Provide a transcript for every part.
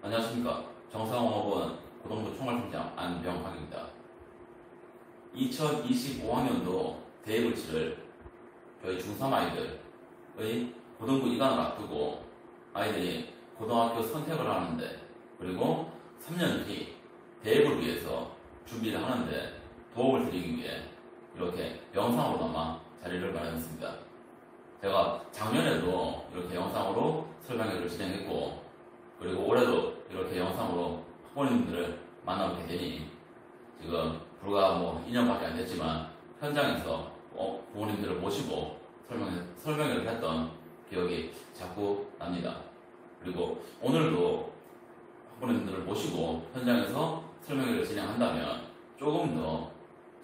안녕하십니까. 정상공업원 고등부 총괄팀장 안병학입니다. 2025학년도 대입을 치를 저희 중3 아이들의 고등부 이관을 앞두고 아이들이 고등학교 선택을 하는데, 그리고 3년 뒤 대입을 위해서 준비를 하는데 도움을 드리기 위해 이렇게 영상으로나마 자리를 마련했습니다. 제가 작년에도 이렇게 영상으로 설명회를 진행했고, 그리고 올해도 이렇게 영상으로 학부모님들을 만나뵙게 되니 지금 불과 2년밖에 안 됐지만 현장에서 부모님들을 모시고 설명회를 했던 기억이 자꾸 납니다. 그리고 오늘도 학부모님들을 모시고 현장에서 설명회를 진행한다면 조금 더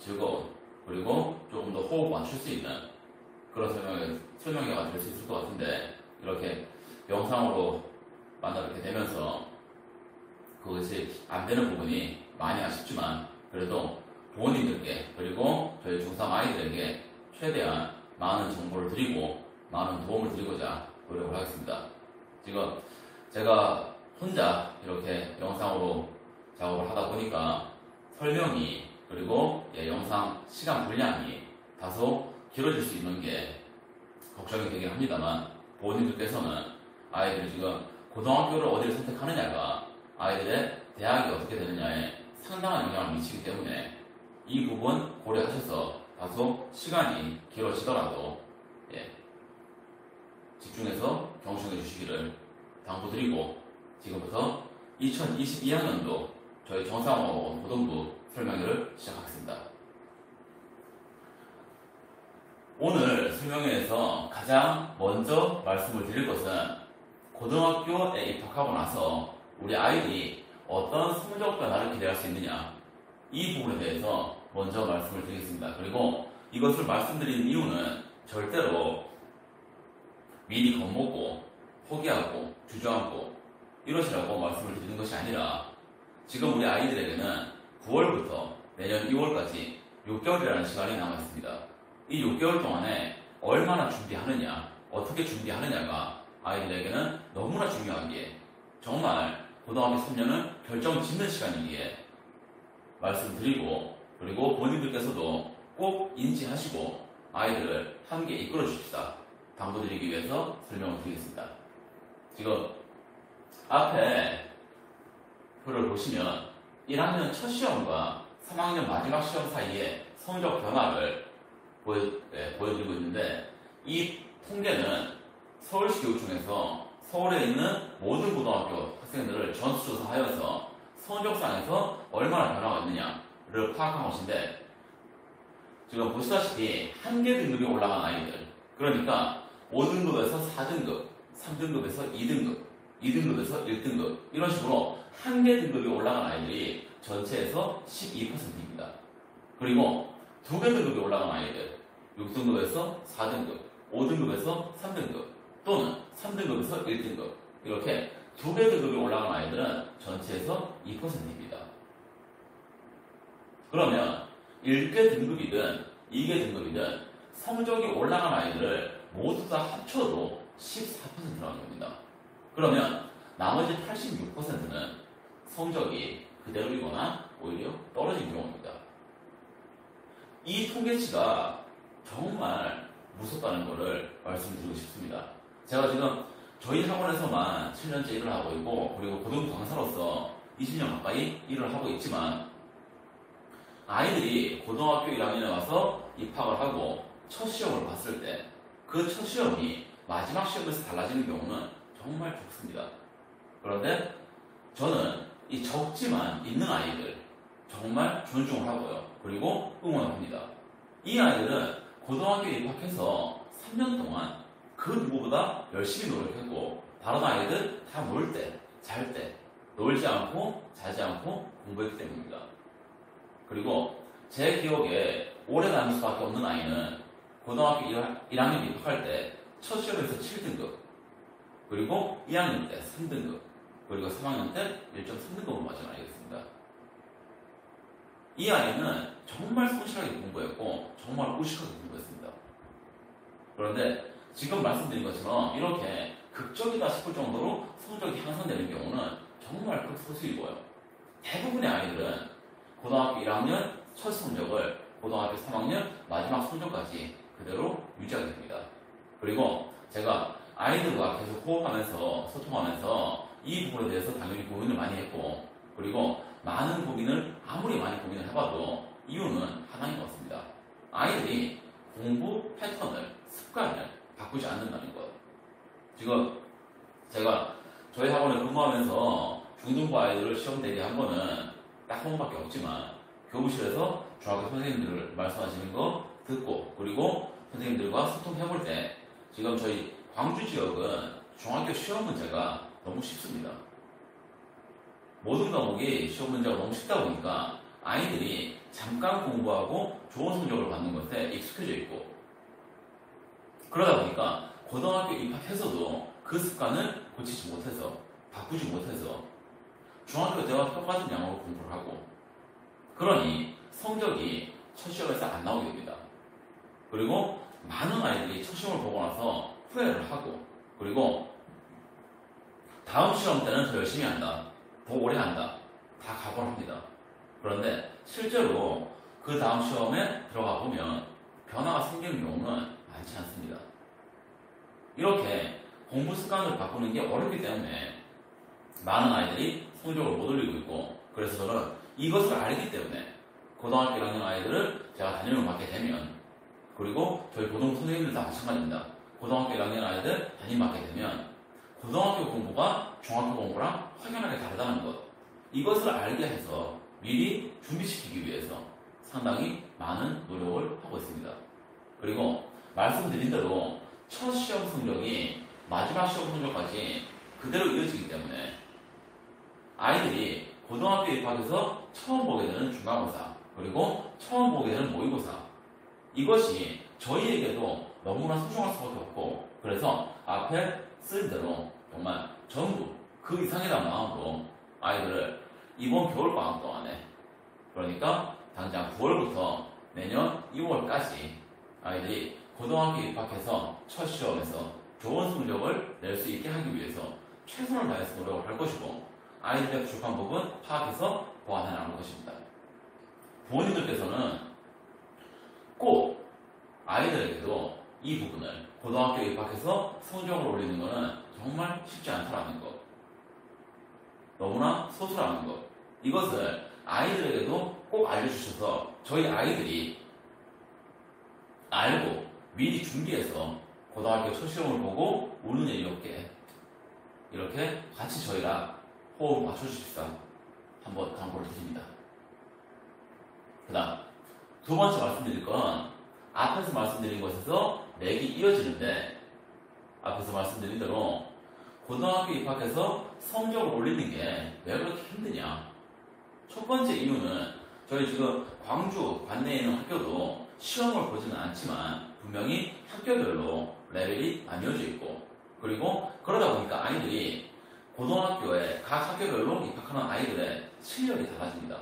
즐거운, 그리고 조금 더 호흡 맞출 수 있는 그런 설명회가 될 수 있을 것 같은데, 이렇게 영상으로 만나뵙게 되면서 그것이 안 되는 부분이 많이 아쉽지만, 그래도 부모님들께 그리고 저희 중3 아이들에게 최대한 많은 정보를 드리고 많은 도움을 드리고자 노력을 하겠습니다. 지금 제가 혼자 이렇게 영상으로 작업을 하다 보니까 설명이, 그리고 영상 시간 분량이 다소 길어질 수 있는 게 걱정이 되긴 합니다만, 부모님들께서는 아이들이 지금 고등학교를 어디를 선택하느냐가 아이들의 대학이 어떻게 되느냐에 상당한 영향을 미치기 때문에 이 부분 고려하셔서 다소 시간이 길어지더라도 집중해서 경청해 주시기를 당부드리고, 지금부터 2022학년도 저희 정상공업원 고등부 설명회를 시작하겠습니다. 오늘 설명회에서 가장 먼저 말씀을 드릴 것은 고등학교에 입학하고 나서 우리 아이들이 어떤 성적 변화를 기대할 수 있느냐, 이 부분에 대해서 먼저 말씀을 드리겠습니다. 그리고 이것을 말씀드리는 이유는 절대로 미리 겁먹고 포기하고 주저앉고 이러시라고 말씀을 드리는 것이 아니라, 지금 우리 아이들에게는 9월부터 내년 2월까지 6개월이라는 시간이 남아있습니다. 이 6개월 동안에 얼마나 준비하느냐, 어떻게 준비하느냐가 아이들에게는 너무나 중요하기에, 정말 고등학교 3년은 결정 짓는 시간이기에 말씀드리고, 그리고 본인들께서도 꼭 인지하시고 아이들을 함께 이끌어 주십시다 당부드리기 위해서 설명을 드리겠습니다. 지금 앞에 표를 보시면 1학년 첫 시험과 3학년 마지막 시험 사이에 성적 변화를 보여드리고 있는데, 이 통계는 서울시 교육청에서 서울에 있는 모든 고등학교 학생들을 전수조사하여서 성적상에서 얼마나 변화가 있느냐를 파악한 것인데, 지금 보시다시피 한 개 등급이 올라간 아이들, 그러니까 5등급에서 4등급, 3등급에서 2등급, 2등급에서 1등급, 이런 식으로 한 개 등급이 올라간 아이들이 전체에서 12%입니다. 그리고 두 개 등급이 올라간 아이들, 6등급에서 4등급, 5등급에서 3등급, 또는 3등급에서 1등급, 이렇게 두 개 등급이 올라간 아이들은 전체에서 2%입니다. 그러면 1개 등급이든 2개 등급이든 성적이 올라간 아이들을 모두 다 합쳐도 14%라는 겁니다. 그러면 나머지 86%는 성적이 그대로이거나 오히려 떨어진 경우입니다. 이 통계치가 정말 무섭다는 것을 말씀드리고 싶습니다. 제가 지금 저희 학원에서만 7년째 일을 하고 있고, 그리고 고등부 강사로서 20년 가까이 일을 하고 있지만, 아이들이 고등학교 1학년에 와서 입학을 하고 첫 시험을 봤을 때 그 첫 시험이 마지막 시험에서 달라지는 경우는 정말 적습니다. 그런데 저는 이 적지만 있는 아이들 정말 존중을 하고요, 그리고 응원을 합니다. 이 아이들은 고등학교에 입학해서 3년 동안 그 누구보다 열심히 노력했고, 다른 아이들 다 놀 때, 잘 때, 놀지 않고 자지 않고 공부했기 때문입니다. 그리고 제 기억에 오래 남을 수밖에 없는 아이는 고등학교 1학년 입학할 때 첫 시험에서 7등급, 그리고 2학년 때 3등급, 그리고 3학년 때 1.3등급을 맞은 아이였습니다. 이 아이는 정말 성실하게 공부했고 정말 우식하게 공부했습니다. 그런데 지금 말씀드린 것처럼 이렇게 극적이다 싶을 정도로 성적이 향상되는 경우는 정말 극소수이고요. 대부분의 아이들은 고등학교 1학년 첫 성적을 고등학교 3학년 마지막 성적까지 그대로 유지하게 됩니다. 그리고 제가 아이들과 계속 호흡하면서 소통하면서 이 부분에 대해서 당연히 고민을 많이 했고, 그리고 많은 고민을 아무리 많이 고민을 해봐도 이유는 하나인 것 같습니다. 아이들이 공부 패턴을, 습관을 바꾸지 않는다는 것. 지금 제가 저희 학원에 근무하면서 중등부 아이들을 시험 대비한 거는 딱 한 번밖에 없지만, 교무실에서 중학교 선생님들 말씀하시는 거 듣고, 그리고 선생님들과 소통해볼 때 지금 저희 광주 지역은 중학교 시험 문제가 너무 쉽습니다. 모든 과목이 시험 문제가 너무 쉽다 보니까 아이들이 잠깐 공부하고 좋은 성적을 받는 것에 익숙해져 있고, 그러다 보니까 고등학교 입학해서도 그 습관을 고치지 못해서, 바꾸지 못해서 중학교 때와 똑같은 양으로 공부를 하고, 그러니 성적이 첫 시험에서 안 나오게 됩니다. 그리고 많은 아이들이 첫 시험을 보고 나서 후회를 하고, 그리고 다음 시험 때는 더 열심히 한다, 더 오래 한다, 다 각오를 합니다. 그런데 실제로 그 다음 시험에 들어가 보면 변화가 생기는 경우는 많지 않습니다. 이렇게 공부 습관을 바꾸는 게 어렵기 때문에 많은 아이들이 성적을 못 올리고 있고, 그래서 저는 이것을 알기 때문에 고등학교 1학년 아이들을 제가 담임을 맡게 되면, 그리고 저희 고등 선생님들도 마찬가지입니다. 고등학교 1학년 아이들 담임 맡게 되면 고등학교 공부가 중학교 공부랑 확연하게 다르다는 것, 이것을 알게 해서 미리 준비시키기 위해서 상당히 많은 노력을 하고 있습니다. 그리고 말씀드린 대로 첫 시험 성적이 마지막 시험 성적까지 그대로 이어지기 때문에 아이들이 고등학교 입학해서 처음 보게 되는 중간고사, 그리고 처음 보게 되는 모의고사, 이것이 저희에게도 너무나 소중할 수밖에 없고, 그래서 앞에 쓴 대로 정말 전부 그 이상이라는 마음으로 아이들을 이번 겨울방학 동안에, 그러니까 당장 9월부터 내년 2월까지 아이들이 고등학교 입학해서 첫 시험에서 좋은 성적을 낼 수 있게 하기 위해서 최선을 다해서 노력을 할 것이고, 아이들의 부족한 부분 파악해서 보완해 나갈 것입니다. 부모님들께서는 꼭 아이들에게도 이 부분을, 고등학교 입학해서 성적을 올리는 것은 정말 쉽지 않다라는 것, 너무나 소수라는 것, 이것을 아이들에게도 꼭 알려주셔서 저희 아이들이 알고 미리 준비해서 고등학교 첫 시험을 보고 우는 일이 없게 이렇게 같이 저희랑 호흡 맞춰주십사 한번 당부를 드립니다. 그 다음 두 번째 말씀드릴 건, 앞에서 말씀드린 것에서 맥이 이어지는데, 앞에서 말씀드린 대로 고등학교 입학해서 성적을 올리는 게 왜 그렇게 힘드냐. 첫 번째 이유는 저희 지금 광주 관내에 있는 학교도 시험을 보지는 않지만 분명히 학교별로 레벨이 나뉘어져 있고, 그리고 그러다 보니까 아이들이 고등학교에 각 학교별로 입학하는 아이들의 실력이 달라집니다.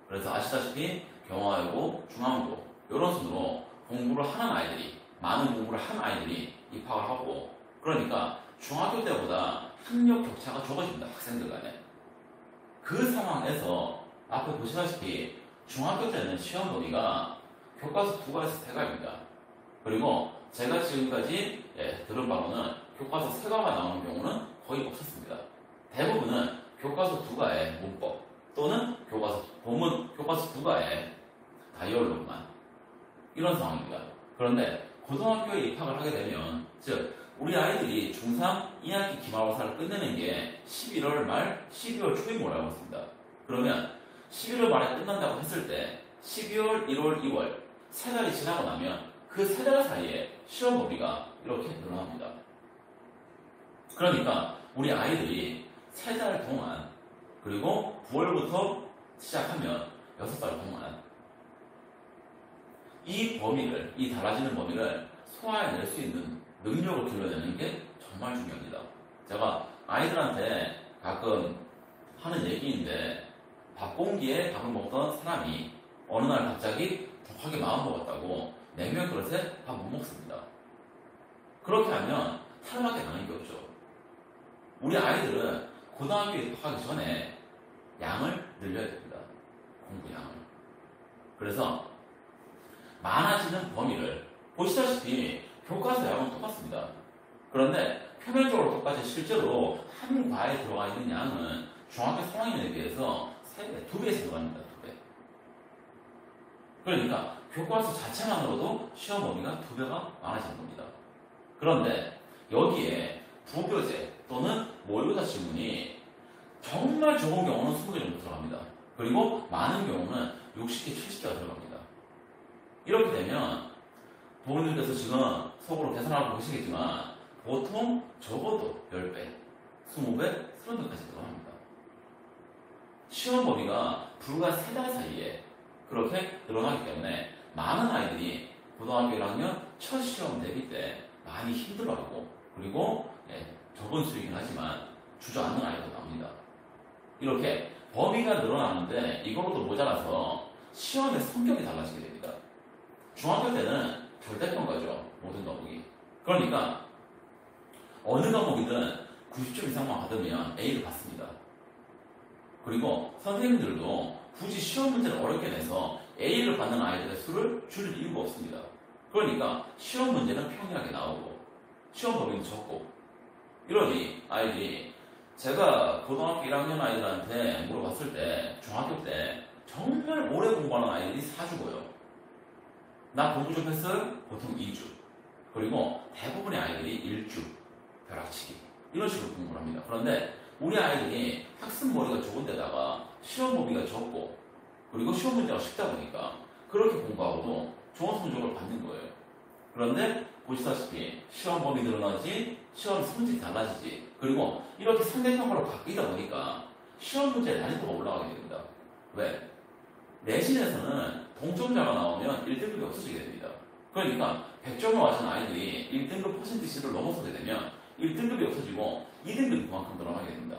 그래서 아시다시피 경화여고, 중앙고 이런 순으로 공부를 하는 아이들이, 많은 공부를 하는 아이들이 입학을 하고, 그러니까 중학교 때보다 학력 격차가 적어집니다. 학생들 간에. 그 상황에서 앞에 보시다시피 중학교 때는 시험 범위가 교과서 2과에서 3과입니다. 그리고 제가 지금까지 들은 바로는 교과서 3과가 나오는 경우는 거의 없었습니다. 대부분은 교과서 2과의 문법 또는 교과서 2과의 다이얼로그만, 이런 상황입니다. 그런데 고등학교에 입학을 하게 되면, 즉 우리 아이들이 중3 2학기 기말고사를 끝내는 게 11월 말, 12월 초인 걸로 알고 있습니다. 그러면 11월 말에 끝난다고 했을 때 12월, 1월, 2월 3달이 지나고 나면 그 3달 사이에 시험 범위가 이렇게 늘어납니다. 그러니까 우리 아이들이 3달 동안, 그리고 9월부터 시작하면 6달 동안 이 범위를, 이 달라지는 범위를 소화해낼 수 있는 능력을 길러내는 게 정말 중요합니다. 제가 아이들한테 가끔 하는 얘기인데, 밥 공기에 밥을 먹던 사람이 어느 날 갑자기 독하게 마음 먹었다고 냉면 그릇에 밥 못 먹습니다. 그렇게 하면 탈락에 가는 게 없죠. 우리 아이들은 고등학교에 입학하기 전에 양을 늘려야 됩니다. 공부 양을. 그래서 많아지는 범위를 보시다시피 교과서 양은 똑같습니다. 그런데 표면적으로 똑같이 실제로 한 과에 들어가 있는 양은 중학교 3학년에 비해서 3배, 2배에서 들어갑니다. 2배. 그러니까 교과서 자체만으로도 시험 범위가 2배가 많아지는 겁니다. 그런데 여기에 부교재 또는 모의고사 질문이 정말 적은 경우는 20개 정도 들어갑니다. 그리고 많은 경우는 60개, 70개가 들어갑니다. 이렇게 되면 부모님께서 지금 속으로 계산하고 계시겠지만 보통 적어도 10배, 20배, 30배까지 들어갑니다. 시험 범위가 불과 3달 사이에 그렇게 늘어나기 때문에 많은 아이들이 고등학교 1학년 첫 시험 대비 때 많이 힘들어하고 그리고 적은 수이긴 하지만 주저앉는 아이도 나옵니다. 이렇게 범위가 늘어나는데 이거로도 모자라서 시험의 성격이 달라지게 됩니다. 중학교 때는 절대평가죠. 모든 과목이. 그러니까 어느 과목이든 90점 이상만 받으면 A를 받습니다. 그리고 선생님들도 굳이 시험 문제를 어렵게 내서 A를 받는 아이들의 수를 줄일 이유가 없습니다. 그러니까 시험 문제는 평이하게 나오고 시험 범위는 적고 이러니 아이들이 제가 고등학교 1학년 아이들한테 물어봤을 때 중학교 때 정말 오래 공부하는 아이들이 4주고요. 나 공부 좀 했어요? 보통 2주. 그리고 대부분의 아이들이 1주, 벼락치기. 이런 식으로 공부를 합니다. 그런데 우리 아이들이 학습 머리가 좋은 데다가 시험 범위가 적고 그리고 시험 문제가 쉽다 보니까 그렇게 공부하고도 좋은 성적을 받는 거예요. 그런데 보시다시피 시험 범위 늘어나지, 시험 성질이 달라지지, 그리고 이렇게 상대평가로 바뀌다 보니까 시험 문제의 난이도가 올라가게 됩니다. 왜? 내신에서는 동점자가 나오면 1등급이 없어지게 됩니다. 그러니까 100점을 맞은 아이들이 1등급 퍼센티지를 넘어서게 되면 1등급이 없어지고 2등급이 그만큼 늘어나게 됩니다.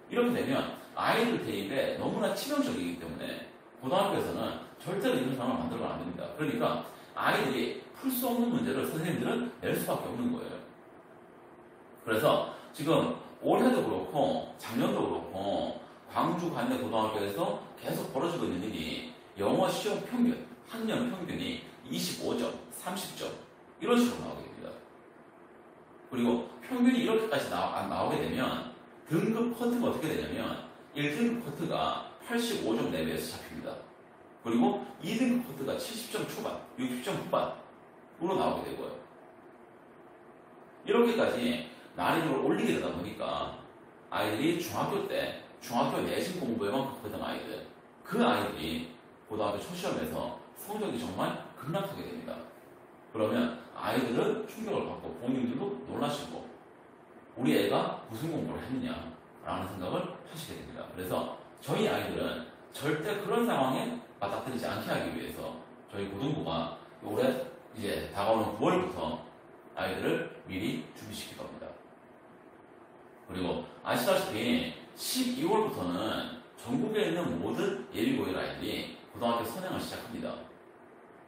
이렇게 되면 아이들 대입에 너무나 치명적이기 때문에 고등학교에서는 절대로 이런 상황을 만들면 안 됩니다. 그러니까 아이들이 풀 수 없는 문제를 선생님들은 낼 수밖에 없는 거예요. 그래서 지금 올해도 그렇고 작년도 그렇고 광주 관내 고등학교에서 계속 벌어지고 있는 일이 영어 시험 평균, 학년 평균이 25점, 30점 이런 식으로 나오게 됩니다. 그리고 평균이 이렇게까지 나오게 되면 등급 커트가 어떻게 되냐면 1등급 커트가 85점 내외에서 잡힙니다. 그리고 2등급 커트가 70점 초반, 60점 후반으로 나오게 되고요. 이렇게까지 난이도를 올리게 되다 보니까 아이들이 중학교 때 중학교 내신 공부에만 급했던 아이들, 그 아이들이 고등학교 첫 시험에서 성적이 정말 급락하게 됩니다. 그러면 아이들은 충격을 받고 부모님들도 놀라시고 우리 애가 무슨 공부를 했느냐 라는 생각을 하시게 됩니다. 그래서 저희 아이들은 절대 그런 상황에 맞닥뜨리지 않게 하기 위해서 저희 고등부가 올해 이제 다가오는 9월부터 아이들을 미리 준비시킬 겁니다. 그리고 아시다시피 12월부터는 전국에 있는 모든 예비고일 아이들이 고등학교 선행을 시작합니다.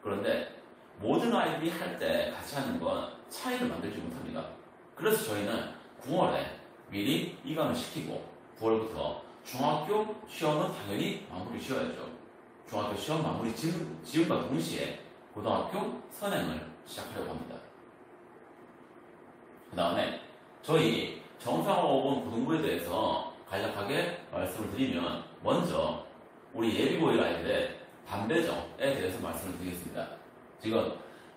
그런데 모든 아이들이 할 때 같이 하는 건 차이를 만들지 못합니다. 그래서 저희는 9월에 미리 이관을 시키고 9월부터 중학교 시험은 당연히 마무리 지어야죠. 중학교 시험 마무리 지음과 동시에 고등학교 선행을 시작하려고 합니다. 그 다음에 저희 정상학원 고등부에 대해서 간략하게 말씀을 드리면 먼저 우리 예비고일 아이들의 반배정에 대해서 말씀을 드리겠습니다. 지금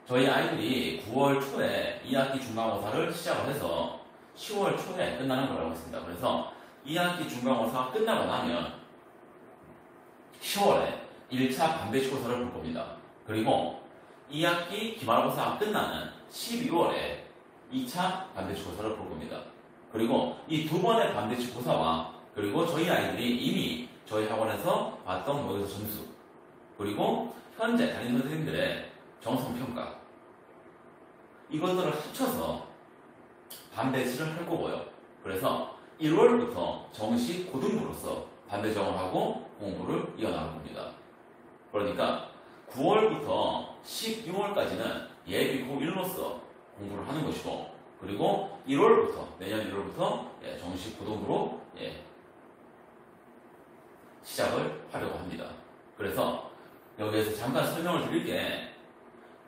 저희 아이들이 9월 초에 2학기 중간고사를 시작을 해서 10월 초에 끝나는 걸 알고 있습니다. 그래서 2학기 중간고사가 끝나고 나면 10월에 1차 반배치고사를 볼 겁니다. 그리고 2학기 기말고사가 끝나는 12월에 2차 반배치고사를 볼 겁니다. 그리고 이 두 번의 반배치고사와 그리고 저희 아이들이 이미 저희 학원에서 봤던 모의고사 점수 그리고 현재 담임 선생님들의 정성평가 이것들을 합쳐서 반배치를 할 거고요. 그래서 1월부터 정식 고등부로서 반배정을 하고 공부를 이어나갈 겁니다. 그러니까 9월부터 12월까지는 예비 고1로서 공부를 하는 것이고 그리고 1월부터 내년 1월부터 정식 고등부로 시작을 하려고 합니다. 그래서 여기에서 잠깐 설명을 드릴게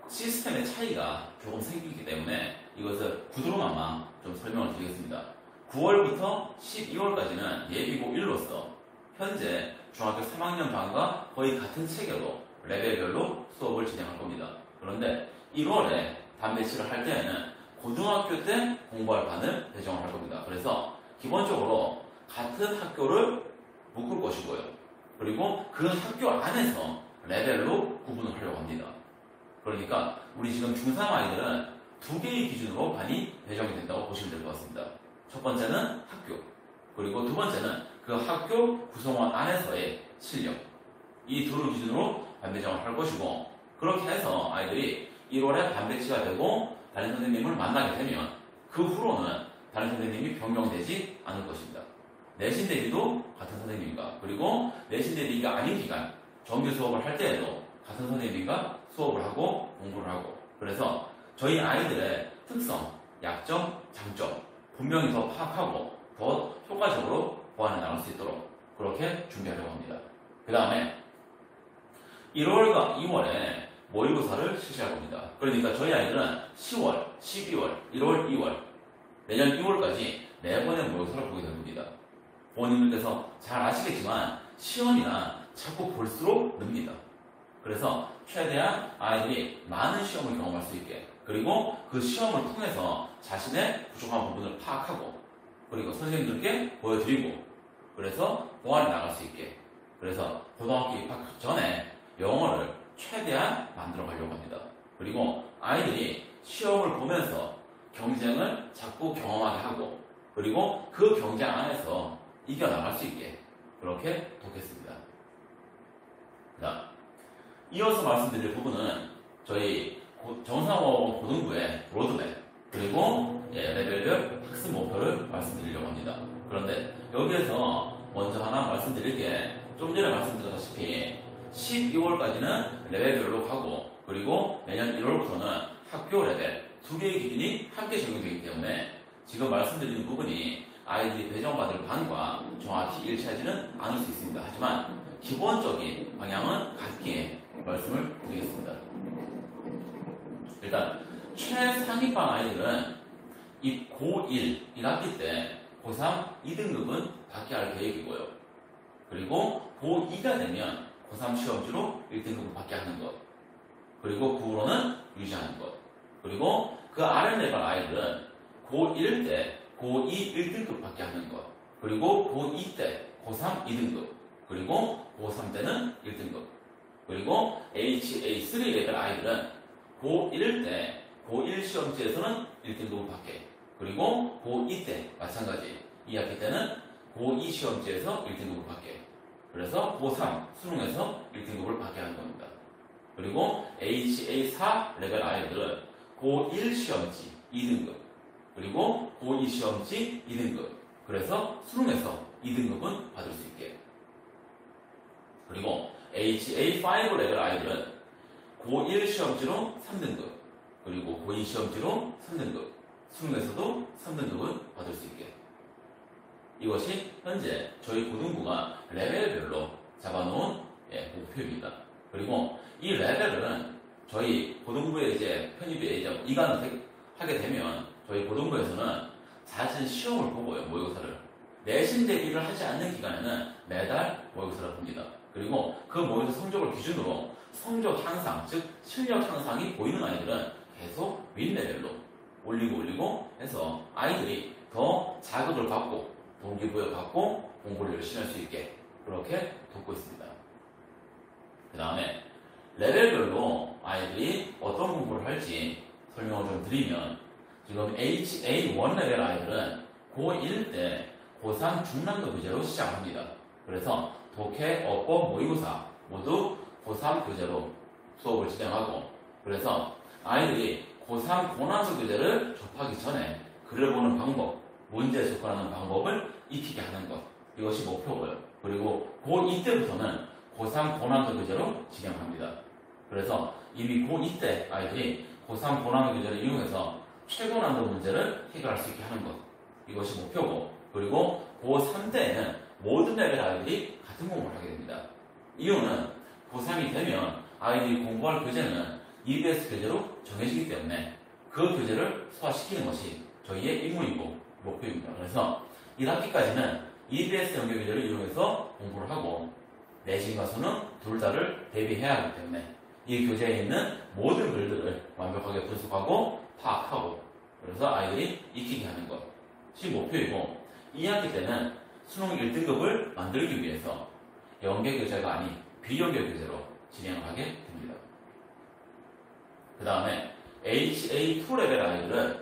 시스템의 차이가 조금 생기기 때문에 이것을 구두로만 좀 설명을 드리겠습니다. 9월부터 12월까지는 예비고 1로서 현재 중학교 3학년 반과 거의 같은 체계로 레벨별로 수업을 진행할 겁니다. 그런데 1월에 반배치를 할 때에는 고등학교 때 공부할 반을 배정을 할 겁니다. 그래서 기본적으로 같은 학교를 묶을 것이고요. 그리고 그 학교 안에서 레벨로 구분을 하려고 합니다. 그러니까 우리 지금 중3 아이들은 두 개의 기준으로 반이 배정이 된다고 보시면 될 것 같습니다. 첫 번째는 학교, 그리고 두 번째는 그 학교 구성원 안에서의 실력. 이 둘을 기준으로 반 배정을 할 것이고, 그렇게 해서 아이들이 1월에 반 배치가 되고 담임 선생님을 만나게 되면 그 후로는 담임 선생님이 변경되지 않을 것입니다. 내신 대비도 같은 선생님과, 그리고 내신 대비가 아닌 기간 정규 수업을 할 때에도 같은 선생님과 수업을 하고 공부를 하고, 그래서 저희 아이들의 특성, 약점, 장점 분명히 더 파악하고 더 효과적으로 보완해 나갈 수 있도록 그렇게 준비하려고 합니다. 그 다음에 1월과 2월에 모의고사를 실시할 겁니다. 그러니까 저희 아이들은 10월, 12월, 1월, 2월, 내년 2월까지 4번의 모의고사를 보게 됩니다. 부모님들께서 잘 아시겠지만 시험이나 자꾸 볼수록 늡니다. 그래서 최대한 아이들이 많은 시험을 경험할 수 있게, 그리고 그 시험을 통해서 자신의 부족한 부분을 파악하고, 그리고 선생님들께 보여드리고, 그래서 보완해 나갈 수 있게, 그래서 고등학교 입학 전에 영어를 최대한 만들어 가려고 합니다. 그리고 아이들이 시험을 보면서 경쟁을 자꾸 경험하게 하고, 그리고 그 경쟁 안에서 이겨나갈 수 있게 그렇게 돕겠습니다. 자, 이어서 말씀드릴 부분은 저희 정상호 고등부의 로드맵, 그리고 레벨별 학습 목표를 말씀드리려고 합니다. 그런데 여기에서 먼저 하나 말씀드릴 게, 좀 전에 말씀드렸다시피 12월까지는 레벨별로 가고, 그리고 내년 1월부터는 학교 레벨 두 개의 기준이 함께 적용되기 때문에 지금 말씀드리는 부분이 아이들이 배정받을 반과 정확히 일치하지는 않을 수 있습니다. 하지만 기본적인 방향은 같기에 말씀을 드리겠습니다. 일단 최상위반 아이들은 이 고1 1학기 때 고3 2등급은 받게 할 계획이고요. 그리고 고2가 되면 고3 시험지로 1등급을 받게 하는 것, 그리고 그 후로는 유지하는 것, 그리고 그 아래 레벨 아이들은 고1 때 고2 1등급 받게 하는 것, 그리고 고2 때 고3 2등급, 그리고 고3 때는 1등급, 그리고 HA3 레벨 아이들은 고1 때 고1 시험지에서는 1등급을 받게, 그리고 고2 때 마찬가지 2학기 때는 고2 시험지에서 1등급을 받게, 그래서 고3 수능에서 1등급을 받게 하는 겁니다. 그리고 HA4 레벨 아이들은 고1 시험지 2등급, 그리고 고2 시험지 2등급, 그래서 수능에서 2등급은 받을 수 있게. 그리고 HA5 레벨 아이들은 고1 시험지로 3등급, 그리고 고2 시험지로 3등급, 수능에서도 3등급은 받을 수 있게. 이것이 현재 저희 고등부가 레벨별로 잡아놓은 목표입니다. 그리고 이 레벨은 저희 고등부에 이제 편입에 이제 이관을 하게 되면 저희 고등부에서는 자신 시험을 보고요, 모의고사를. 내신 대비를 하지 않는 기간에는 매달 모의고사를 봅니다. 그리고 그 모의고사 성적을 기준으로 성적 향상, 즉 실력 향상이 보이는 아이들은 계속 윗레벨로 올리고 해서 아이들이 더 자극을 받고 동기부여 받고 공부를 열심히 할 수 있게 그렇게 돕고 있습니다. 그 다음에 레벨별로 아이들이 어떤 공부를 할지 설명을 좀 드리면, 지금 HA1 레벨 아이들은 고1 때 고3 중남도 교재로 시작합니다. 그래서 독해, 어법, 모의고사 모두 고3 교재로 수업을 진행하고, 그래서 아이들이 고3 고난도 교재를 접하기 전에 글을 보는 방법, 문제에 접근하는 방법을 익히게 하는 것, 이것이 목표고요. 그리고 고2 때부터는 고3 고난도 교재로 진행합니다. 그래서 이미 고2 때 아이들이 고3 고난도 교재를 이용해서 최고난도 문제를 해결할 수 있게 하는 것, 이것이 목표고, 그리고 고3 때에는 모든 레벨 아이들이 같은 공부를 하게 됩니다. 이유는 고3이 되면 아이들이 공부할 교재는 EBS 교재로 정해지기 때문에 그 교재를 소화시키는 것이 저희의 임무이고 목표입니다. 그래서 1학기까지는 EBS 연계 교재를 이용해서 공부를 하고 내신과 수능 둘 다를 대비해야 하기 때문에 이 교재에 있는 모든 글들을 완벽하게 분석하고 파악하고 그래서 아이들이 익히게 하는 것이 목표이고 2학기 때는 수능 1등급을 만들기 위해서 연계 교재가 아닌 비연계 교재로 진행을 하게 됩니다. 그 다음에 HA2 레벨 아이들은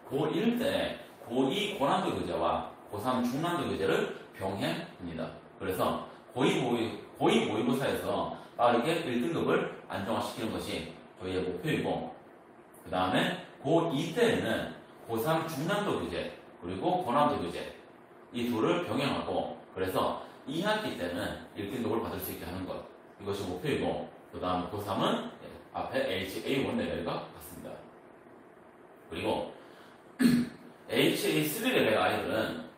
고1 때 고2 고난도 교재와 고3 중난도 교재를 병행합니다. 그래서 고2 모의고사에서 빠르게 1등급을 안정화시키는 것이 저희의 목표이고 그 다음에 고2 때에는 고3 중난도 교재 그리고 고난도 교재 이 둘을 병행하고 그래서 2학기 때는 1등급을 받을 수 있게 하는 것 이것이 목표이고 그 다음 고3은 앞에 HA1 레벨과 같습니다. 그리고 HA3 레벨 아이들은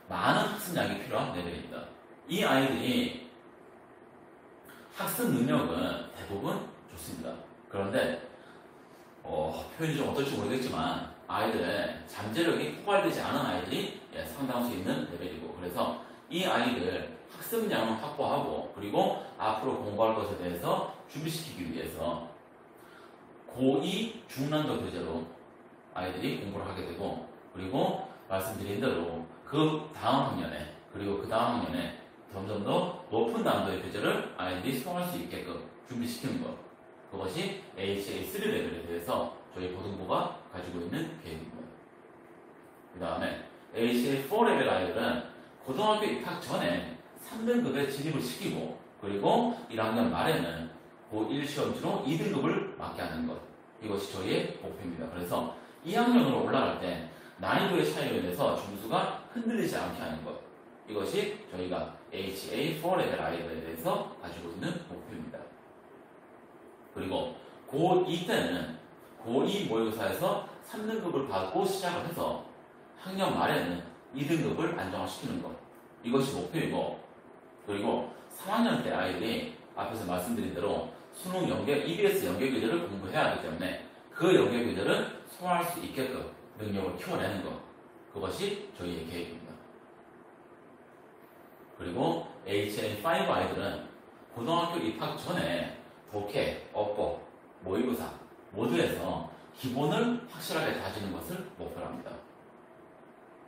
많은 학습량이 필요한 레벨입니다. 이 아이들이 학습 능력은 대부분 좋습니다. 그런데 표현이 좀 어떨지 모르겠지만 아이들의 잠재력이 폭발되지 않은 아이들이 상당수 있는 레벨이고 그래서 이 아이들 학습량을 확보하고 그리고 앞으로 공부할 것에 대해서 준비시키기 위해서 고2 중난도 교재로 아이들이 공부를 하게 되고 그리고 말씀드린 대로 그 다음 학년에 그리고 그 다음 학년에 점점 더 높은 난도의 교재를 아이들이 수강할 수 있게끔 준비시키는 것 그것이 HA3 레벨에 대해서 저희 고등부가 가지고 있는 계획입니다. 그 다음에 HA4 레벨 아이들은 고등학교 입학 전에 3등급에 진입을 시키고 그리고 1학년 말에는 고1 시험지로 2등급을 맞게 하는 것 이것이 저희의 목표입니다. 그래서 2학년으로 올라갈 때 난이도의 차이로 인해서 점수가 흔들리지 않게 하는 것 이것이 저희가 HA4 레벨 아이들에 대해서 가지고 있는 목표입니다. 그리고 고2 때는 고2 모의고사에서 3등급을 받고 시작을 해서 학년 말에는 2등급을 안정화시키는 것 이것이 목표이고 그리고 3학년 때 아이들이 앞에서 말씀드린 대로 수능 연계, EBS 연계 교재를 공부해야 하기 때문에 그 연계 교재를 소화할 수 있게끔 능력을 키워내는 것 그것이 저희의 계획입니다. 그리고 HA5 아이들은 고등학교 입학 전에 독해, 어법, 모의고사 모두에서 기본을 확실하게 다지는 것을 목표로 합니다.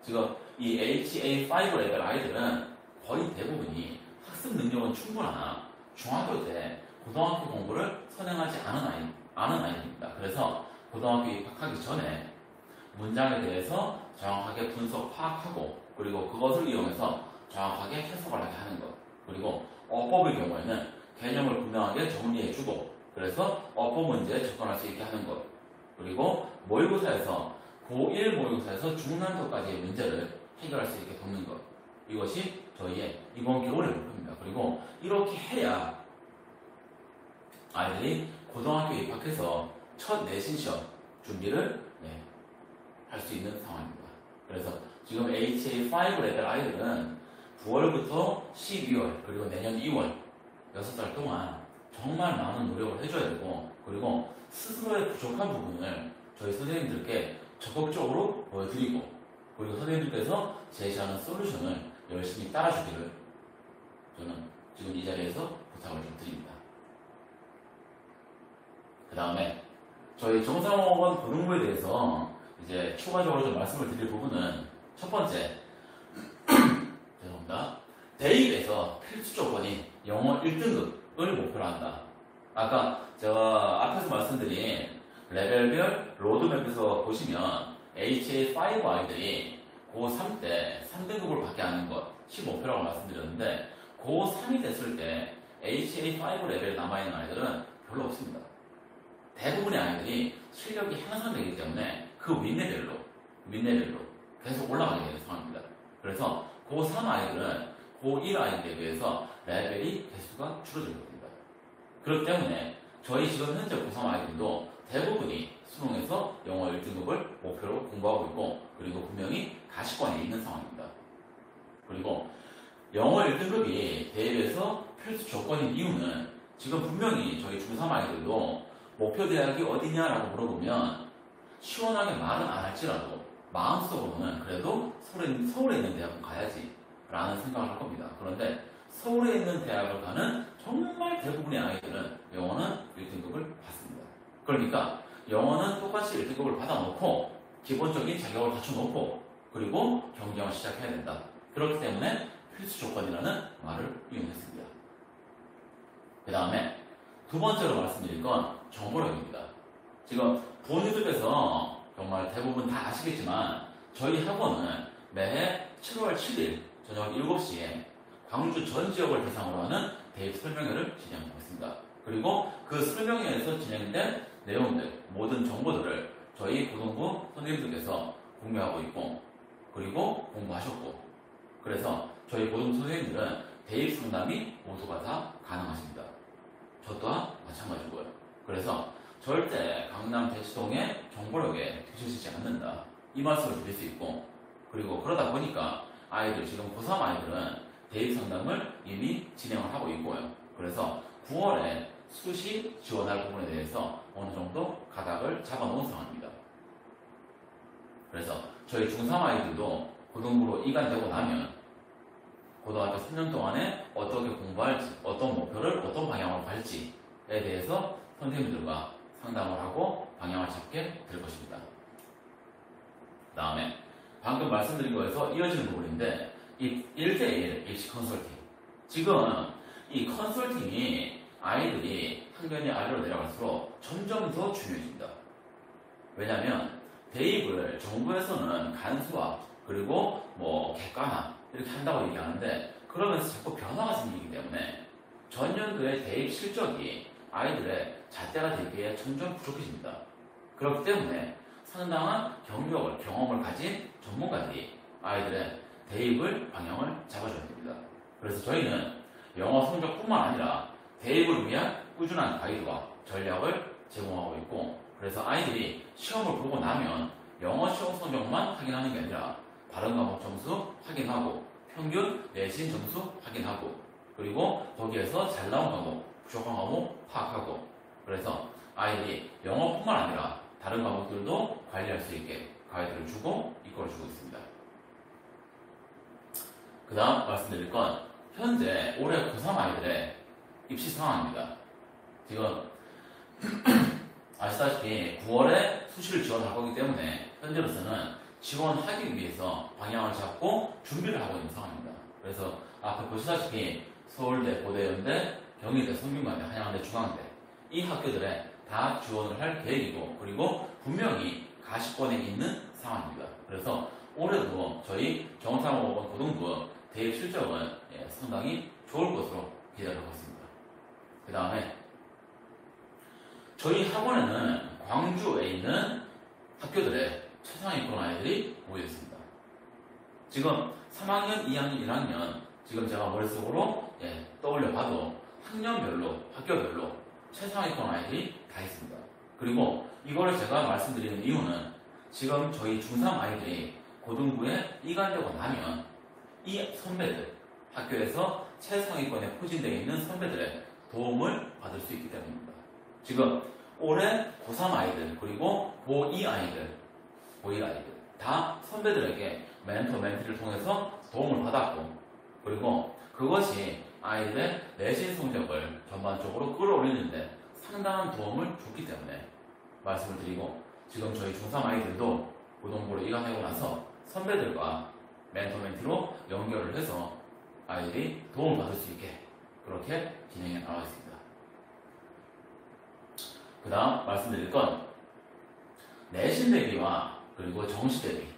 지금 이 HA5 레벨 아이들은 거의 대부분이 학습 능력은 충분하나 중학교 때 고등학교 공부를 선행하지 않은 아이입니다. 그래서 고등학교 입학하기 전에 문장에 대해서 정확하게 분석, 파악하고 그리고 그것을 이용해서 정확하게 해석을 하게 하는 것 그리고 어법의 경우에는 개념을 분명하게 정리해주고 그래서 어법 문제에 접근할 수 있게 하는 것 그리고 모의고사에서 고1 모의고사에서 중난도까지의 문제를 해결할 수 있게 돕는 것 이것이 저희의 이번 겨울의 목표입니다. 그리고 이렇게 해야 아이들이 고등학교에 입학해서 첫 내신 시험 준비를 할 수 있는 상황입니다. 그래서 지금 HA5 레벨 아이들은 9월부터 12월 그리고 내년 2월 6달 동안 정말 많은 노력을 해줘야 되고 그리고 스스로의 부족한 부분을 저희 선생님들께 적극적으로 보여드리고 그리고 선생님들께서 제시하는 솔루션을 열심히 따라주기를 저는 지금 이 자리에서 부탁을 좀 드립니다. 그 다음에 저희 정상학원 고등부에 대해서 이제 추가적으로 좀 말씀을 드릴 부분은 첫 번째 죄송합니다. 대입에서 필수 조건이 영어 1등급을 목표로 한다. 아까 저 앞에서 말씀드린 레벨별 로드맵에서 보시면 HA5 아이들이 고3 때 3등급을 받게 하는 것이 목표라고 말씀드렸는데 고3이 됐을 때 HA5 레벨 남아있는 아이들은 별로 없습니다. 대부분의 아이들이 실력이 향상되기 때문에 그 윗레벨로 계속 올라가게 되는 상황입니다. 그래서 고3 아이들은 고1 아이들에 비해서 레벨이 개수가 줄어들게 됩니다. 그렇기 때문에 저희 지금 현재 고3 아이들도 대부분이 수능에서 영어 1등급을 목표로 공부하고 있고 그리고 분명히 가시권에 있는 상황입니다. 그리고 영어 1등급이 대입에서 필수 조건인 이유는 지금 분명히 저희 중3 아이들도 목표 대학이 어디냐라고 물어보면 시원하게 말은 안 할지라도 마음속으로는 그래도 서울에 있는 대학은 가야지 라는 생각을 할 겁니다. 그런데 서울에 있는 대학을 가는 정말 대부분의 아이들은 영어는 1등급을 받습니다. 그러니까 영어는 똑같이 1등급을 받아놓고 기본적인 자격을 갖춰놓고 그리고 경쟁을 시작해야 된다. 그렇기 때문에 필수 조건이라는 말을 이용했습니다. 그 다음에 두 번째로 말씀드릴 건 정보력입니다. 지금 본유튜브에서 정말 대부분 다 아시겠지만 저희 학원은 매해 7월 7일 저녁 7시에 광주 전 지역을 대상으로 하는 대입 설명회를 진행하고 있습니다. 그리고 그 설명회에서 진행된 내용들, 모든 정보들을 저희 고등부 선생님들께서 공유하고 있고 그리고 공부하셨고 그래서 저희 고등부 선생님들은 대입 상담이 모두가 다 가능하십니다. 저 또한 마찬가지고요. 그래서 절대 강남 대치동의 정보력에 뒤처지지 않는다. 이 말씀을 드릴 수 있고 그리고 그러다 보니까 아이들 지금 고3 아이들은 대입 상담을 이미 진행을 하고 있고요. 그래서 9월에 수시 지원할 부분에 대해서 어느 정도 가닥을 잡아놓은 상황입니다. 그래서 저희 중3 아이들도 고등부로 이관되고 나면 고등학교 3년 동안에 어떻게 공부할지, 어떤 목표를 어떤 방향으로 갈지에 대해서 선생님들과 상담을 하고 방향을 잡게 될 것입니다. 그 다음에 방금 말씀드린 거에서 이어지는 부분인데 이 1대1 입시 컨설팅 지금 이 컨설팅이 아이들이 학년이 아래로 내려갈수록 점점 더 중요해집니다. 왜냐하면 대입을 정부에서는 간수학 그리고 뭐 객관화 이렇게 한다고 얘기하는데 그러면서 자꾸 변화가 생기기 때문에 전년도의 대입 실적이 아이들의 잣대가 되기에 점점 부족해집니다. 그렇기 때문에 상당한 경험을 가진 전문가들이 아이들의 대입을 방향을 잡아줘야 됩니다. 그래서 저희는 영어 성적뿐만 아니라 대입을 위한 꾸준한 가이드와 전략을 제공하고 있고 그래서 아이들이 시험을 보고 나면 영어 시험 성적만 확인하는 게 아니라 발음 과목 점수 확인하고 평균 내신 점수 확인하고 그리고 거기에서 잘 나온 과목, 부족한 과목 파악하고 그래서 아이들이 영어뿐만 아니라 다른 과목들도 관리할 수 있게 가이드를 주고 이끌어주고 있습니다. 그 다음 말씀드릴 건 현재 올해 고3 아이들의 입시 상황입니다. 지금 아시다시피 9월에 수시를 지원할 거기 때문에 현재로서는 지원하기 위해서 방향을 잡고 준비를 하고 있는 상황입니다. 그래서 앞에 보시다시피 서울대, 고대연대, 경희대, 성균관대, 한양대, 중앙대 이 학교들에 다 지원을 할 계획이고 그리고 분명히 가시권에 있는 상황입니다. 그래서 올해도 저희 정상학원 고등부 대입 실적은 상당히 좋을 것으로 기대하고 있습니다. 그 다음에 저희 학원에는 광주에 있는 학교들의 최상위권 아이들이 모여 있습니다. 지금 3학년, 2학년, 1학년 지금 제가 머릿속으로 떠올려 봐도 학년별로, 학교별로 최상위권 아이들이 다 있습니다. 그리고 이거를 제가 말씀드리는 이유는 지금 저희 중3 아이들이 고등부에 이관되고 나면 이 선배들, 학교에서 최상위권에 포진되어 있는 선배들의 도움을 받을 수 있기 때문입니다. 지금 올해 고3 아이들 그리고 고2 아이들, 고1 아이들 다 선배들에게 멘토, 멘티를 통해서 도움을 받았고 그리고 그것이 아이들의 내신 성적을 전반적으로 끌어올리는데 상당한 도움을 줬기 때문에 말씀을 드리고 지금 저희 중3 아이들도 고등부로 이관하고 나서 선배들과 멘토, 멘티로 연결을 해서 아이들이 도움을 받을 수 있게 그렇게 진행해 나가겠습니다. 그 다음 말씀드릴 건 내신 대비와 그리고 정시 대비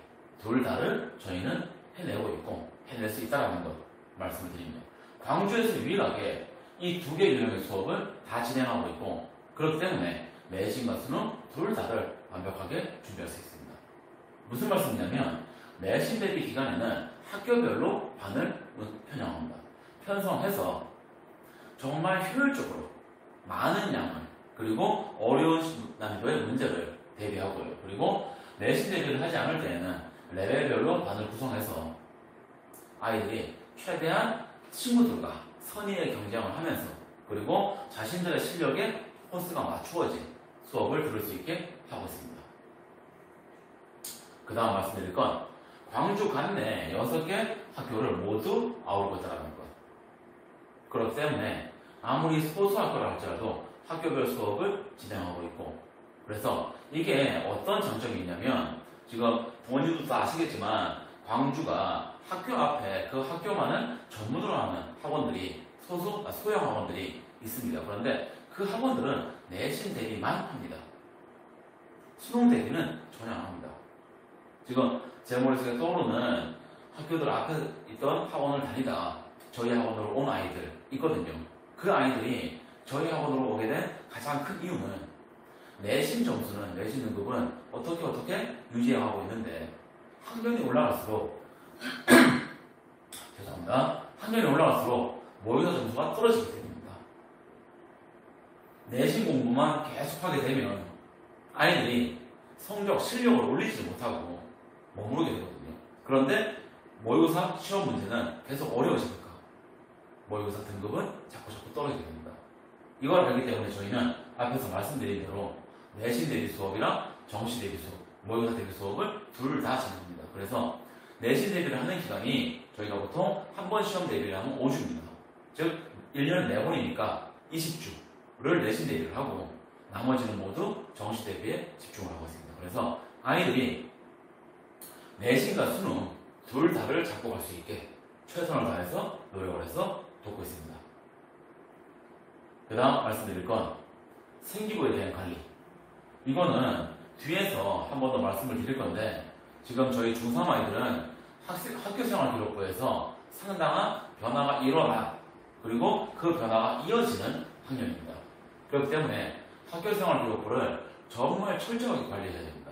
둘 다를 저희는 해내고 있고 해낼 수 있다는 것 말씀을 드립니다. 광주에서 유일하게 이 두 개 유형의 수업을 다 진행하고 있고 그렇기 때문에 내신과 수능 둘 다를 완벽하게 준비할 수 있습니다. 무슨 말씀이냐면 내신 대비 기간에는 학교별로 반을 편성합니다. 편성해서 정말 효율적으로 많은 양을 그리고 어려운 난이도의 문제를 대비하고요. 그리고 내신 대비를 하지 않을 때에는 레벨별로 반을 구성해서 아이들이 최대한 친구들과 선의의 경쟁을 하면서 그리고 자신들의 실력에 코스가 맞추어진 수업을 들을 수 있게 하고 있습니다. 그 다음 말씀드릴 건 광주 관내 6개 학교를 모두 아우르고 있다는 것. 그렇기 때문에 아무리 소수학교라 할지라도 학교별 수업을 진행하고 있고, 그래서 이게 어떤 장점이 있냐면 지금 부모님도 다 아시겠지만 광주가 학교 앞에 그 학교만을 전문으로 하는 학원들이 소형 학원들이 있습니다. 그런데 그 학원들은 내신 대비만 합니다. 수능 대비는 전혀 안 합니다. 지금 제 머릿속에 떠오르는 학교들 앞에 있던 학원을 다니다 저희 학원으로 온 아이들 있거든요. 그 아이들이 저희 학원으로 오게 된 가장 큰 이유는 내신 점수는, 내신 등급은 어떻게 유지하고 있는데 학년이 올라갈수록 죄송합니다. 학년이 올라갈수록 모의고사 점수가 떨어지기 때문입니다. 내신 공부만 계속하게 되면 아이들이 성적, 실력을 올리지 못하고 머무르게 되거든요. 그런데 모의고사 시험 문제는 계속 어려워지니까 모의고사 등급은 자꾸 떨어지게 됩니다. 이걸 알기 때문에 저희는 앞에서 말씀드린 대로 내신 대비 수업이랑 정시 대비 수업, 모의고사 대비 수업을 둘 다 진행합니다. 그래서 내신 대비를 하는 기간이 저희가 보통 한 번 시험 대비를 하면 5주입니다. 즉 1년 4번이니까 20주를 내신 대비를 하고 나머지는 모두 정시 대비에 집중을 하고 있습니다. 그래서 아이들이 내신과 수능 둘 다를 잡고 갈 수 있게 최선을 다해서 노력을 해서 돕고 있습니다. 그 다음 말씀드릴 건 생기부에 대한 관리. 이거는 뒤에서 한 번 더 말씀을 드릴 건데 지금 저희 중3 아이들은 학교생활기록부에서 상당한 변화가 일어나 그리고 그 변화가 이어지는 학년입니다. 그렇기 때문에 학교생활기록부를 정말 철저하게 관리해야 됩니다.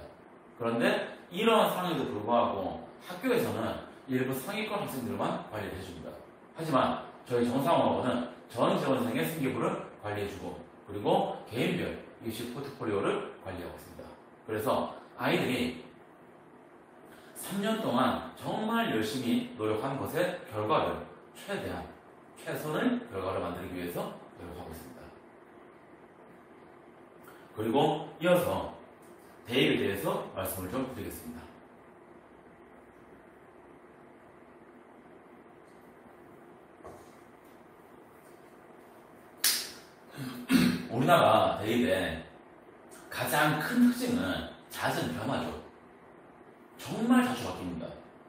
그런데 이러한 상황에도 불구하고 학교에서는 일부 상위권 학생들만 관리를 해줍니다. 하지만 저희 정상학원은 전 지원생의 생기부를 관리해주고 그리고 개인별 입시 포트폴리오를 관리하고 있습니다. 그래서 아이들이 3년 동안 정말 열심히 노력한 것의 결과를 최대한 최선의 결과를 만들기 위해서 노력하고 있습니다. 그리고 이어서 대입에 대해서 말씀을 좀 드리겠습니다. 우리나라 대입의 가장 큰 특징은 잦은 변화죠. 정말 자주 바뀝니다.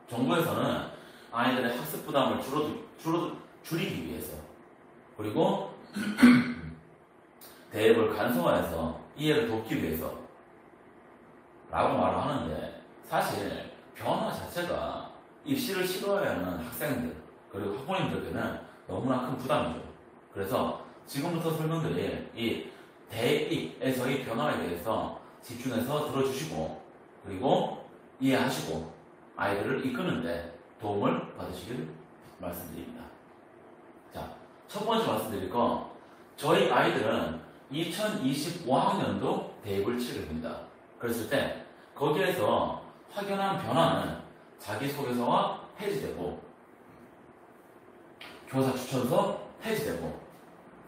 정부에서는 아이들의 학습 부담을 줄이기 위해서 그리고 대입을 간소화해서 이해를 돕기 위해서 라고 말을 하는데 사실 변화 자체가 입시를 시도해야 하는 학생들 그리고 학부모님들에게는 너무나 큰 부담이죠. 그래서 지금부터 설명드릴 이 대입에서의 변화에 대해서 집중해서 들어주시고 그리고 이해하시고 아이들을 이끄는데 도움을 받으시길 말씀드립니다. 자, 첫 번째 말씀드릴 건 저희 아이들은 2025학년도 대입을 치게 됩니다. 그랬을 때 거기에서 확연한 변화는 자기소개서가 폐지되고 교사 추천서 폐지되고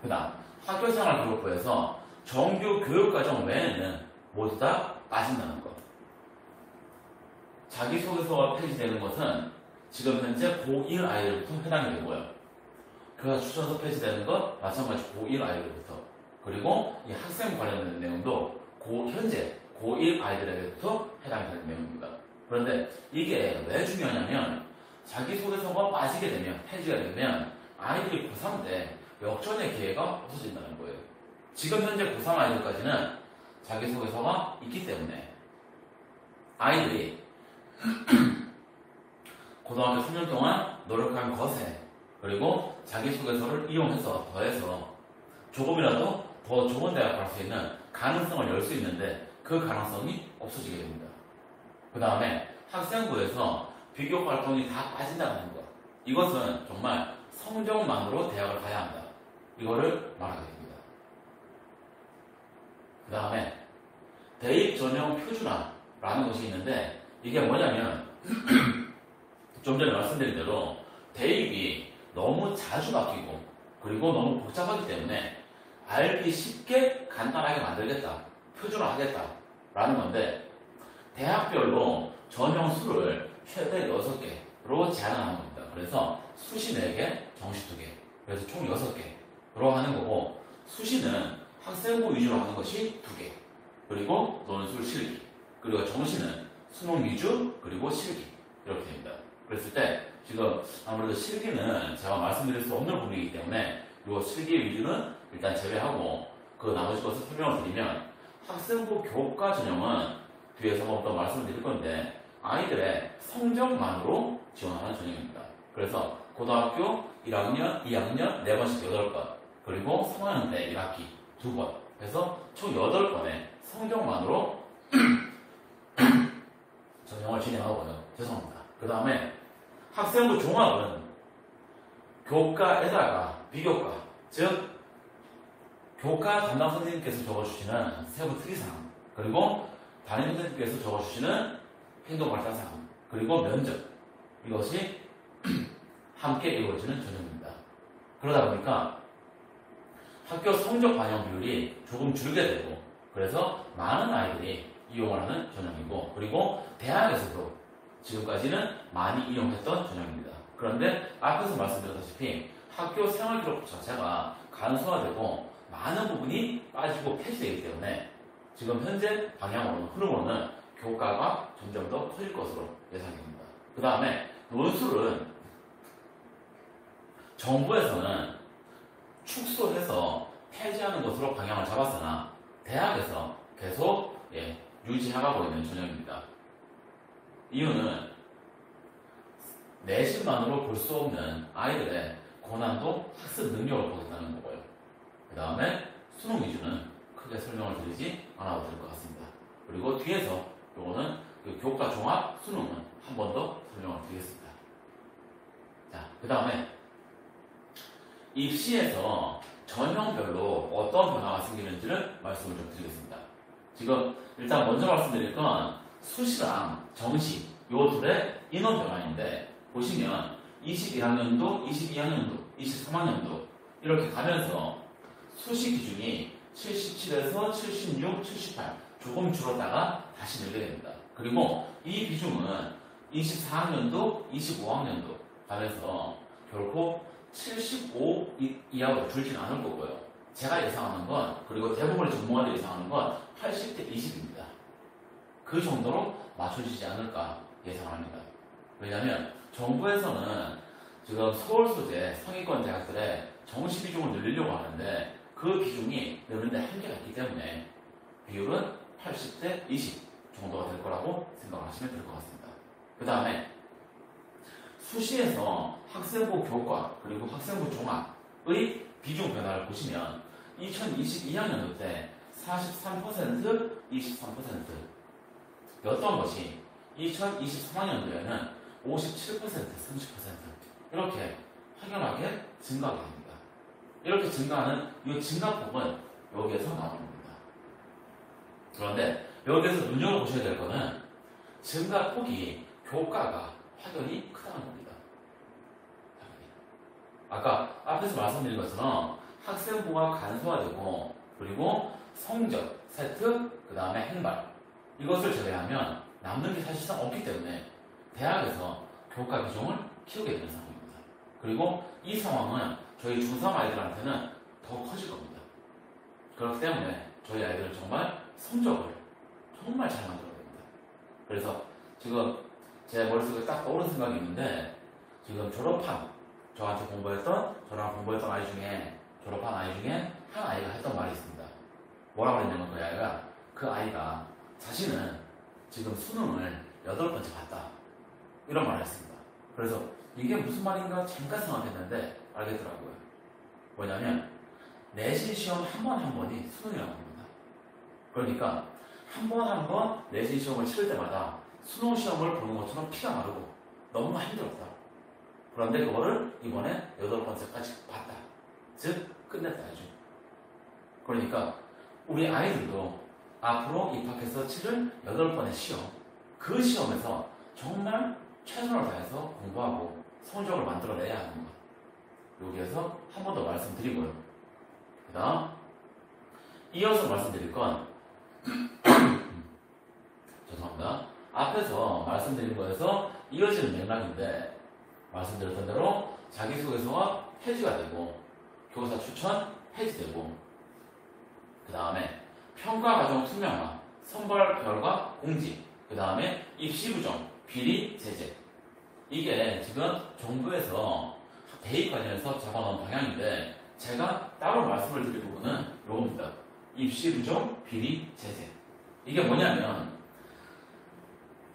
그 다음 학교생활기록부에서 정규 교육과정 외에는 모두 다 빠진다는 것. 자기소개서가 폐지되는 것은 지금 현재 고1 아이들부터 해당이 되고요. 교사 추천서 폐지되는 것 마찬가지 고1 아이들부터 그리고 이 학생 관련된 내용도 현재 고1 아이들에게부터 해당이 되는 내용입니다. 그런데 이게 왜 중요하냐면 자기소개서가 빠지게 되면 폐지가 되면 아이들이 고3 때 역전의 기회가 없어진다는 거예요. 지금 현재 고3 아이들까지는 자기소개서가 있기 때문에 아이들이 고등학교 3년 동안 노력한 것에 그리고 자기소개서를 이용해서 더해서 조금이라도 더 좋은 대학 갈 수 있는 가능성을 열 수 있는데 그 가능성이 없어지게 됩니다. 그 다음에 학생부에서 비교 활동이 다 빠진다는 것. 이것은 정말 성적만으로 대학을 가야 한다. 이거를 말하게 됩니다. 그 다음에 대입 전형 표준화라는 것이 있는데 이게 뭐냐면 좀 전에 말씀드린 대로 대입이 너무 자주 바뀌고 그리고 너무 복잡하기 때문에 알기 쉽게 간단하게 만들겠다, 표준화하겠다 라는 건데 대학별로 전형 수를 최대 6개로 제한하는 겁니다. 그래서 수시 4개, 정시 2개, 그래서 총 6개로 하는 거고 수시는 학생부 위주로 하는 것이 2개, 그리고 논술 실기, 그리고 정시는 수능 위주, 그리고 실기 이렇게 됩니다. 그랬을 때 지금 아무래도 실기는 제가 말씀드릴 수 없는 부분이기 때문에 이 실기 위주는 일단 제외하고 그 나머지 것을 설명을 드리면 학생부 교과 전형은 뒤에서 한번 더 말씀을 드릴 건데 아이들의 성적만으로 지원하는 전형입니다. 그래서 고등학교 1학년, 2학년 4번씩 8건, 그리고 3학년 때 1학기 2번 해서 총 8건의 성적만으로 전형을 진행하고요. 죄송합니다. 그 다음에 학생부 종합은 교과에다가 비교과, 즉 교과 담당 선생님께서 적어주시는 세부 특이사항, 그리고 담임 선생님께서 적어주시는 행동발달사항, 그리고 면접, 이것이 함께 이루어지는 전형입니다. 그러다 보니까 학교 성적 반영 비율이 조금 줄게 되고 그래서 많은 아이들이 이용을 하는 전형이고 그리고 대학에서도 지금까지는 많이 이용했던 전형입니다. 그런데 앞에서 말씀드렸다시피 학교 생활기록 자체가 간소화되고 많은 부분이 빠지고 폐지되기 때문에 지금 현재 방향으로는 흐름으로는 교과가 점점 더 커질 것으로 예상됩니다. 그 다음에 논술은 정부에서는 축소해서 폐지하는 것으로 방향을 잡았으나 대학에서 계속 유지해가고 있는 전형입니다. 이유는 내신만으로 볼 수 없는 아이들의 고난도 학습 능력을 보겠다는 거고요. 그 다음에 수능 위주는 크게 설명을 드리지 않아도 될 것 같습니다. 그리고 뒤에서 요거는 그 교과 종합 수능은 한 번 더 설명을 드리겠습니다. 자, 그 다음에 입시에서 전형별로 어떤 변화가 생기는지를 말씀을 좀 드리겠습니다. 지금 일단 먼저 말씀드릴 건 수시랑 정시 요 둘의 인원 변화인데 보시면 21학년도, 22학년도, 23학년도 이렇게 가면서 수시 기준이 77에서 76, 78 조금 줄었다가 다시 늘게 됩니다. 그리고 이 비중은 24학년도, 25학년도 가면서 결코 75 이하로 줄지는 않을 거고요. 제가 예상하는 건 그리고 대부분의 전문가들이 예상하는 건 80대 20입니다. 그 정도로 맞춰지지 않을까 예상합니다. 왜냐하면 정부에서는 지금 서울 소재 상위권 대학들의 정시 비중을 늘리려고 하는데 그 비중이 늘는데 한계가 있기 때문에 비율은 80대 20 정도가 될 거라고 생각하시면 될 것 같습니다. 그 다음에 수시에서 학생부 교과 그리고 학생부 종합의 비중 변화를 보시면 2022학년도 때 43%, 23%였던 것이 2023학년도에는 57%, 30% 이렇게 확연하게 증가가 됩니다. 이렇게 증가하는 이 증가폭은 여기에서 나옵니다. 그런데 여기에서 눈여겨보셔야 될 거는 증가폭이 교과가 확연히 크다는 겁니다. 아까 앞에서 말씀드린 것처럼 학생부가 간소화되고 그리고 성적, 세특, 그 다음에 행발 이것을 제외하면 남는 게 사실상 없기 때문에 대학에서 교과 비중을 키우게 되는 상황입니다. 그리고 이 상황은 저희 중3 아이들한테는 더 커질 겁니다. 그렇기 때문에 저희 아이들은 정말 성적을 정말 잘 만들어야 됩니다. 그래서 지금 제 머릿속에 딱 떠오른 생각이 있는데 지금 졸업한 저랑 공부했던 아이 중에 졸업한 아이 중에 한 아이가 했던 말이 있습니다. 뭐라고 했냐면 그 아이가 자신은 지금 수능을 8번째 봤다 이런 말을 했습니다. 그래서 이게 무슨 말인가 잠깐 생각했는데 알겠더라고요. 뭐냐면 내신 시험 한 번 한 번이 수능이라고 합니다. 그러니까 한 번 한 번 내신 시험을 치를 때마다 수능 시험을 보는 것처럼 피가 마르고 너무 힘들었다. 그런데 그거를 이번에 8번째까지 봤다. 즉 끝냈다 해죠. 그러니까 우리 아이들도 앞으로 입학해서 치를 8번의 시험, 그 시험에서 정말 최선을 다해서 공부하고 성적을 만들어내야 여기에서 한 번 더 말씀드리고요. 그 다음 이어서 말씀드릴 건 죄송합니다. 앞에서 말씀드린 거에서 이어지는 맥락인데 말씀드렸던 대로 자기소개서가 폐지가 되고 교사 추천 폐지되고 그 다음에 평가 과정 투명화, 선발 결과 공지, 그 다음에 입시 부정, 비리 제재. 이게 지금 정부에서 대입 관련해서 잡아놓은 방향인데 제가 따로 말씀을 드릴 부분은 이겁니다. 입시 부정, 비리 제재. 이게 뭐냐면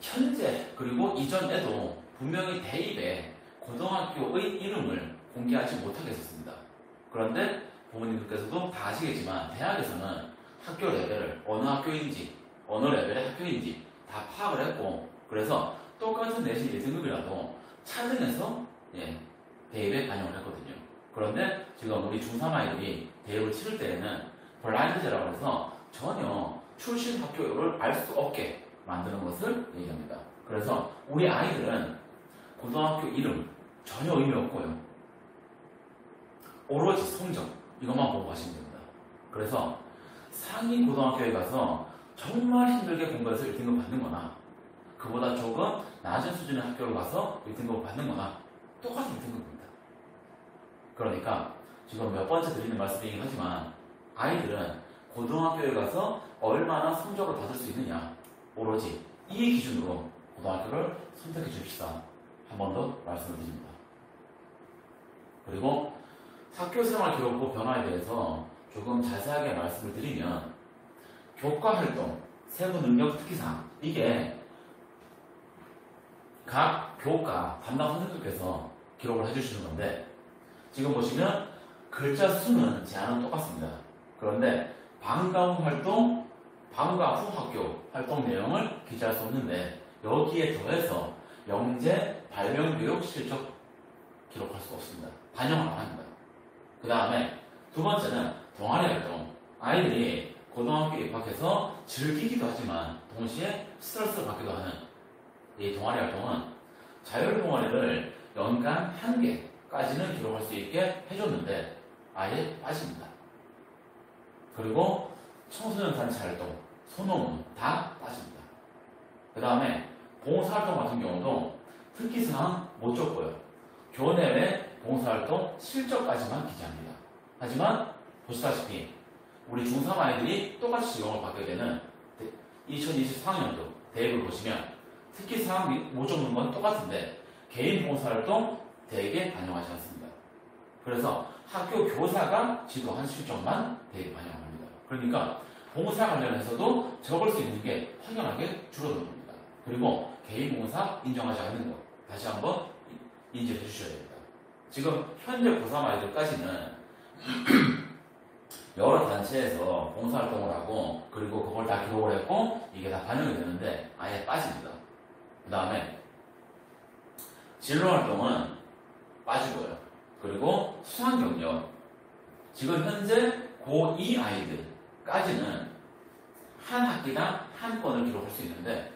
현재 그리고 이전에도 분명히 대입에 고등학교의 이름을 공개하지 못하게 했었습니다. 그런데 부모님들께서도 다 아시겠지만 대학에서는 학교 레벨을 어느 학교인지 어느 레벨의 학교인지 다 파악을 했고 그래서 똑같은 내신 1등급이라도 차등해서 대입에 반영을 했거든요. 그런데 지금 우리 중3 아이들이 대입을 치를 때에는 블라인드제라고 해서 전혀 출신 학교를 알 수 없게 만드는 것을 얘기합니다. 그래서 우리 아이들은 고등학교 이름 전혀 의미 없고요. 오로지 성적 이것만 보고 가시면 됩니다. 그래서 상위 고등학교에 가서 정말 힘들게 공부해서 1등급 받는 거나 그보다 조금 낮은 수준의 학교로 가서 1등급 받는 거나 똑같은 1등급입니다. 그러니까 지금 몇 번째 드리는 말씀이긴 하지만 아이들은 고등학교에 가서 얼마나 성적을 받을 수 있느냐 오로지 이 기준으로 고등학교를 선택해 주십시다. 한 번 더 말씀을 드립니다. 그리고 학교생활 기록부 변화에 대해서 조금 자세하게 말씀을 드리면 교과활동, 세부능력 특기사항 이게 각 교과 담당 선생님께서 기록을 해주시는 건데 지금 보시면 글자 수는 제한은 똑같습니다. 그런데 방과 후 활동, 방과 후 학교 활동 내용을 기재할 수 없는데 여기에 더해서 영재, 발명교육, 실적 기록할 수 없습니다. 반영을 안 합니다. 그 다음에 두 번째는 동아리 활동. 아이들이 고등학교에 입학해서 즐기기도 하지만 동시에 스트레스를 받기도 하는 이 동아리 활동은 자율 동아리를 연간 1개까지는 기록할 수 있게 해줬는데 아예 빠집니다. 그리고 청소년 단체 활동, 소노문 다 빠집니다. 그 다음에 봉사활동 같은 경우도 특기사항 못 줬고요. 교내외 봉사활동 실적까지만 기재합니다. 하지만 보시다시피 우리 중3 아이들이 똑같이 지원을 받게 되는 2024학년도 대입을 보시면 특기사항 못 적는 건 똑같은데 개인 봉사활동 대개 반영하지 않습니다. 그래서 학교 교사가 지도한 실적만 대입 반영합니다. 그러니까 봉사 관련해서도 적을 수 있는 게 확연하게 줄어든 겁니다. 그리고 개인 봉사 인정하지 않는 것 다시 한번 인지해 주셔야 됩니다. 지금 현재 고3 아이들까지는 여러 단체에서 봉사활동을 하고 그리고 그걸 다 기록을 했고 이게 다 반영이 되는데 아예 빠집니다. 그 다음에 진로활동은 빠지고요. 그리고 수학경력 지금 현재 고2 아이들까지는 한 학기당 한 건을 기록할 수 있는데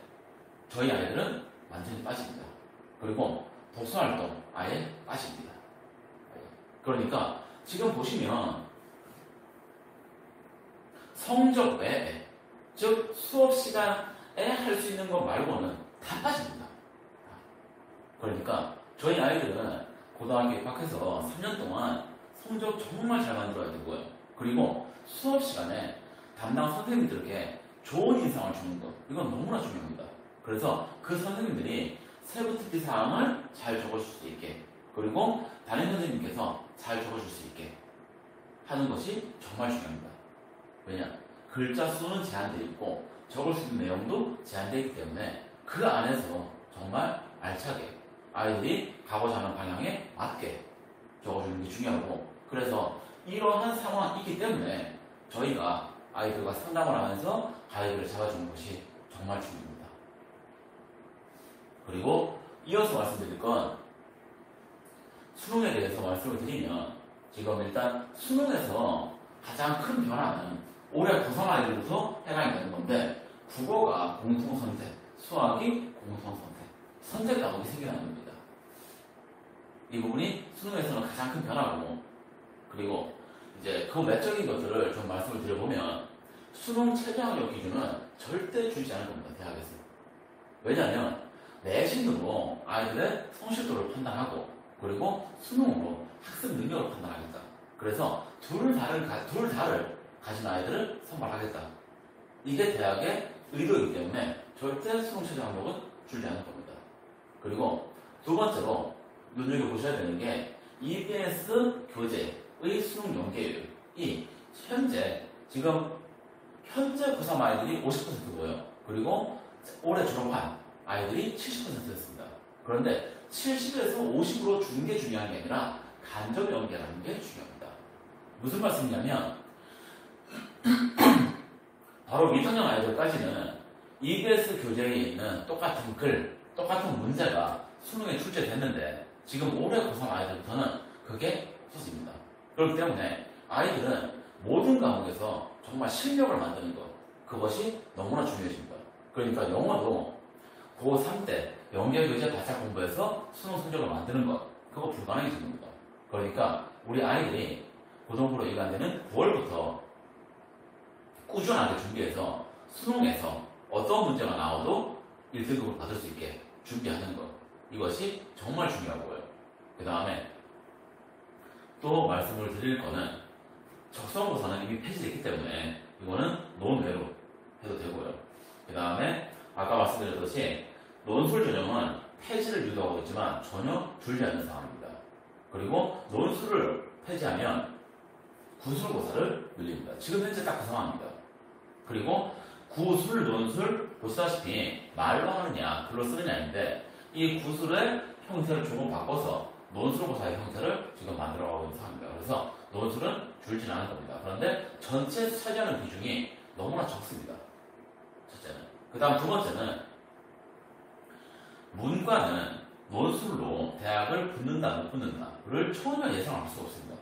저희 아이들은 완전히 빠집니다. 그리고 독서활동 아예 빠집니다. 그러니까 지금 보시면 성적 외에 즉 수업 시간에 할 수 있는 것 말고는 다 빠집니다. 그러니까 저희 아이들은 고등학교 입학해서 3년 동안 성적 정말 잘 만들어야 되고요. 그리고 수업 시간에 담당 선생님들에게 좋은 인상을 주는 것 이건 너무나 중요합니다. 그래서 그 선생님들이 세부 특기 사항을 잘 적어줄 수 있게 그리고 담임 선생님께서 잘 적어줄 수 있게 하는 것이 정말 중요합니다. 왜냐? 글자 수는 제한되어 있고 적을 수 있는 내용도 제한되어 있기 때문에 그 안에서 정말 알차게 아이들이 가고자 하는 방향에 맞게 적어주는 게 중요하고 그래서 이러한 상황이기 때문에 저희가 아이들과 상담을 하면서 가이드를 잡아주는 것이 정말 중요합니다. 그리고 이어서 말씀드릴 건 수능에 대해서 말씀을 드리면 지금 일단 수능에서 가장 큰 변화는 올해 고3 아이들부터 해당이 되는 건데 국어가 공통선택, 수학이 공통선택, 선택 과목이 생겨나는 겁니다. 이 부분이 수능에서는 가장 큰 변화고, 그리고 이제 그 외적인 것들을 좀 말씀을 드려보면 수능 최저학력 기준은 절대 주지 않을 겁니다. 대학에서. 왜냐하면 내신으로 아이들의 성실도를 판단하고 그리고 수능으로 학습 능력을 판단하겠다. 그래서 둘 다를 가진 아이들을 선발하겠다. 이게 대학의 의도이기 때문에 절대 수능 최저학력은 줄지 않을 겁니다. 그리고 두 번째로 눈여겨보셔야 되는 게 EBS 교재의 수능 연계율이 지금 현재 고3 아이들이 50%고요. 그리고 올해 졸업한 아이들이 70%였습니다. 그런데 70에서 50으로 주는 게 중요한 게 아니라 간접 연계라는 게 중요합니다. 무슨 말씀이냐면 바로 미성년 아이들까지는 EBS 교재에 있는 똑같은 글, 똑같은 문제가 수능에 출제됐는데 지금 올해 고3 아이들부터는 그게 없어집니다. 그렇기 때문에 아이들은 모든 과목에서 정말 실력을 만드는 것, 그것이 너무나 중요해집니다. 그러니까 영어도 고3 때 연계교재 바짝 공부해서 수능 성적을 만드는 것, 그거 불가능해진 겁니다. 그러니까 우리 아이들이 고등부로 입학되는 9월부터 꾸준하게 준비해서 수능에서 어떤 문제가 나와도 1등급을 받을 수 있게 준비하는 것, 이것이 정말 중요하고요. 그 다음에 또 말씀을 드릴 거는 적성고사는 이미 폐지됐기 때문에 이거는 논외로 해도 되고요. 그 다음에 아까 말씀드렸듯이 논술 전형은 폐지를 유도하고 있지만 전혀 줄지 않는 상황입니다. 그리고 논술을 폐지하면 구술고사를 늘립니다. 지금 현재 딱 그 상황입니다. 그리고 구술, 논술 보시다시피 말로 하느냐 글로 쓰느냐인데 이 구술의 형태를 조금 바꿔서 논술고사의 형태를 지금 만들어가고 있는 상황입니다. 그래서 논술은 줄지는 않을 겁니다. 그런데 전체에서 차지하는 비중이 너무나 적습니다. 첫째는. 그 다음 두 번째는 문과는 논술로 대학을 붙는다 못 붙는다를 전혀 예상할 수 없습니다.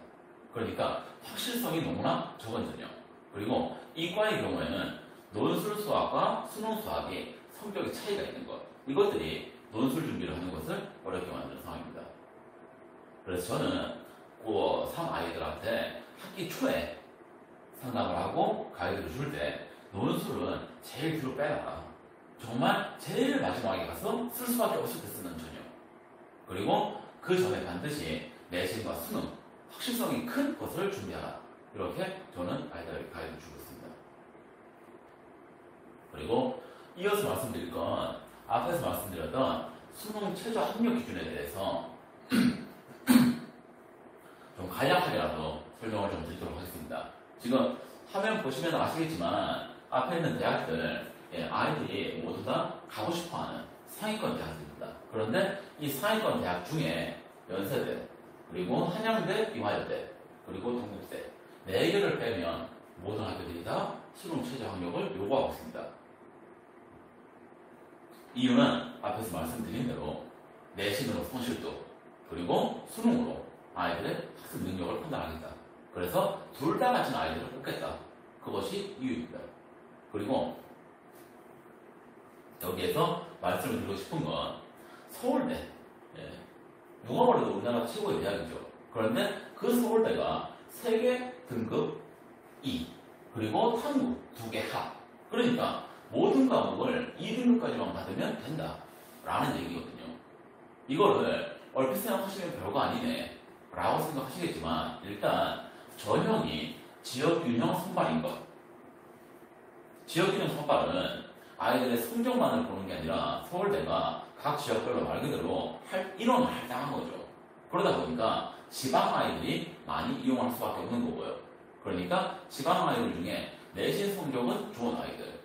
그러니까 확실성이 너무나 적은 전형. 그리고 이과의 경우에는 논술 수학과 수능 수학이 성격의 차이가 있는 것, 이것들이 논술 준비를 하는 것을 어렵게 만드는 상황입니다. 그래서 저는 고3 아이들한테 학기 초에 상담을 하고 가이드를 줄 때 논술은 제일 뒤로 빼놔라. 정말 제일 마지막에 가서 쓸 수밖에 없을 때 쓰는 전형. 그리고 그 전에 반드시 내신과 수능, 확실성이 큰 것을 준비하라. 이렇게 저는 아이들에게 가이드를 주고 있습니다. 그리고 이어서 말씀드릴 건 앞에서 말씀드렸던 수능 최저 학력 기준에 대해서 좀 간략하게라도 설명을 좀 드리도록 하겠습니다. 지금 화면 보시면 아시겠지만 앞에 있는 대학들 아이들이 모두 다 가고 싶어하는 상위권 대학들입니다. 그런데 이 상위권 대학 중에 연세대, 그리고 한양대, 이화여대, 그리고 동국대 4개를 빼면 모든 학교들이 다 수능 최저 학력을 요구하고 있습니다. 이유는 앞에서 말씀드린 대로 내신으로 성실도, 그리고 수능으로 아이들의 학습 능력을 판단하겠다. 그래서 둘 다 가진 아이들을 뽑겠다. 그것이 이유입니다. 그리고 여기에서 말씀을 드리고 싶은 건 서울대, 누가 봐도 우리나라 최고의 대학이죠. 그런데 그 서울대가 세계 등급 2, 그리고 탐구 2개 합. 그러니까 모든 과목을 2등급까지만 받으면 된다 라는 얘기거든요. 이거를 얼핏 생각하시면 별거 아니네 라고 생각하시겠지만 일단 전형이 지역균형 선발인 것. 지역균형 선발은 아이들의 성적만을 보는 게 아니라 서울대가 각 지역별로 말 그대로 인원을 할당한 거죠. 그러다 보니까 지방 아이들이 많이 이용할 수밖에 없는 거고요. 그러니까 지방 아이들 중에 내신 성적은 좋은 아이들,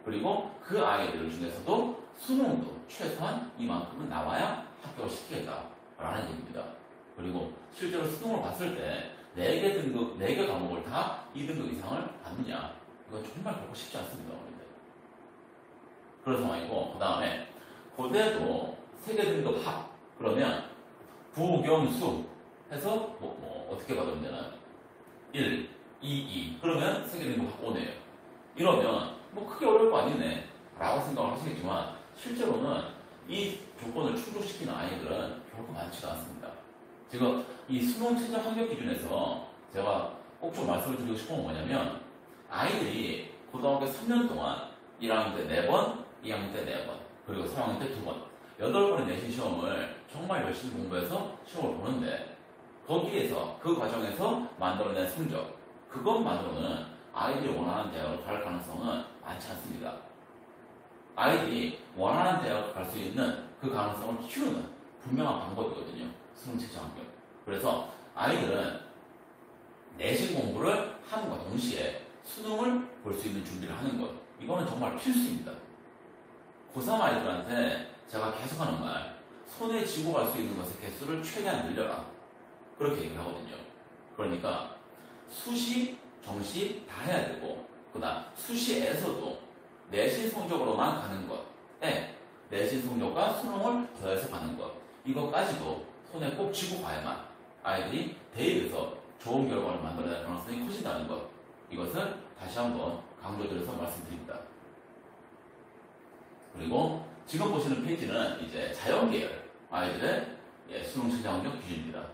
그리고 그 아이들 중에서도 수능도 최소한 이만큼은 나와야 합격시키겠다라는 얘기입니다. 그리고 실제로 수능을 봤을 때 4개 등급, 4개 과목을 다 2등급 이상을 받느냐, 이건 정말 결코 쉽지 않습니다. 그런 상황이고, 그 다음에 고대도 3개 등급 합, 그러면 부경수 해서 어떻게 받으면 되나? 1, 2, 그러면 3개 등급 합 5네요. 이러면 크게 어려울 거 아니네 라고 생각을 하시겠지만 실제로는 이 조건을 충족시키는 아이들은 결코 많지가 않습니다. 지금 이 수능 최저 합격 기준에서 제가 꼭 좀 말씀을 드리고 싶은 건 뭐냐면 아이들이 고등학교 3년 동안 1학년 때 4번, 2학년 때 4번, 그리고 3학년 때 2번, 8번의 내신 시험을 정말 열심히 공부해서 시험을 보는데 거기에서 그 과정에서 만들어낸 성적 그것만으로는 아이들이 원하는 대학을 갈 가능성은 많지 않습니다. 아이들이 원하는 대학을 갈 수 있는 그 가능성을 키우는 분명한 방법이거든요. 수능 최저 합격. 그래서 아이들은 내신 공부를 함과 동시에 수능을 볼 수 있는 준비를 하는 것. 이거는 정말 필수입니다. 고3 아이들한테 제가 계속하는 말, 손에 쥐고 갈 수 있는 것의 개수를 최대한 늘려라. 그렇게 얘기를 하거든요. 그러니까 수시, 정시 다 해야 되고, 그다음 수시에서도 내신 성적으로만 가는 것에 내신 성적과 수능을 더해서 가는 것. 이것까지도 손에 꼭 쥐고 가야만 아이들이 대입에서 좋은 결과를 만들어낼 가능성이 커진다는 것. 이것을 다시 한번 강조드려서 말씀드립니다. 그리고 지금 보시는 페이지는 이제 자연계열 아이들의 수능 최저 합격 기준입니다.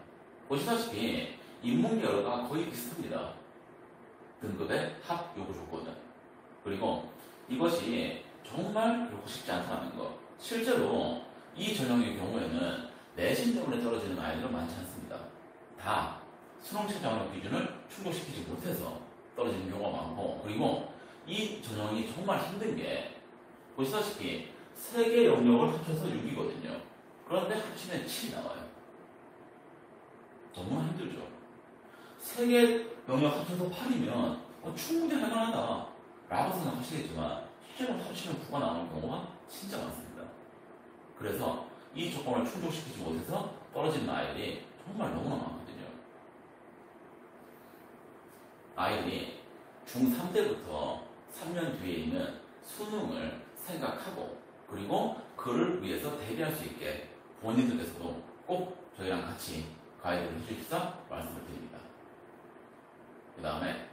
보시다시피 인문계열과 거의 비슷합니다. 등급의 합 요구 조건은. 그리고 이것이 정말 그렇고 쉽지 않다는 것. 실제로 이 전형의 경우에는 내신 때문에 떨어지는 아이들은 많지 않습니다. 다 수능 최저 합격 기준을 충족시키지 못해서 떨어지는 경우가 많고, 그리고 이 전형이 정말 힘든 게 보시다시피 3개 영역을 합쳐서 6이거든요. 그런데 합치면 7이 나와요. 너무 힘들죠. 3개 영역 합쳐서 8이면 충분히 할만하다 라고 생각하시겠지만 실제로 합치면 9가 나오는 경우가 진짜 많습니다. 그래서 이 조건을 충족시키지 못해서 떨어지는 아이들이 정말 너무나 많거든요. 아이들이 중3 때부터 3년 뒤에 있는 수능을 생각하고 그리고 그를 위해서 대비할 수 있게 본인들께서도 꼭 저희랑 같이 가이드를 해주십사 말씀을 드립니다. 그 다음에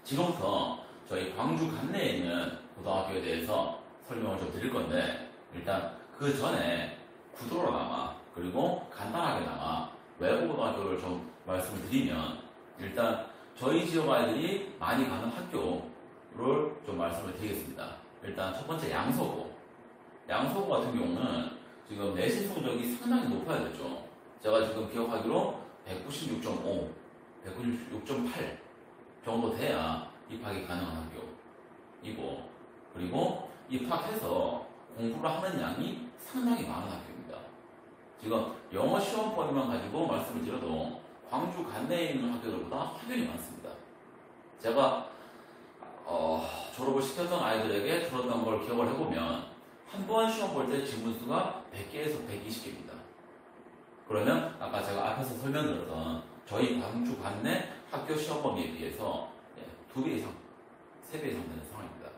지금부터 저희 광주 관내에 있는 고등학교에 대해서 설명을 좀 드릴 건데, 일단 그 전에 구도로나마 그리고 간단하게나마 외부 고등학교를 좀 말씀을 드리면, 일단 저희 지역 아이들이 많이 가는 학교를 좀 말씀을 드리겠습니다. 일단 첫 번째 양서구 같은 경우는 지금 내신 성적이 상당히 높아야 되죠. 제가 지금 기억하기로 196.5, 196.8 정도 돼야 입학이 가능한 학교이고, 그리고 입학해서 공부를 하는 양이 상당히 많은 학교입니다. 지금 영어 시험 범위만 가지고 말씀을 드려도 광주 관내에 있는 학교들보다 확연히 많습니다. 제가 졸업을 시켰던 아이들에게 들었던 걸 기억을 해보면 한 번 시험 볼 때 지문수가 100개에서 120개입니다. 그러면 아까 제가 앞에서 설명드렸던 저희 광주 관내 학교 시험 범위에 비해서 2배 이상, 3배 이상 되는 상황입니다.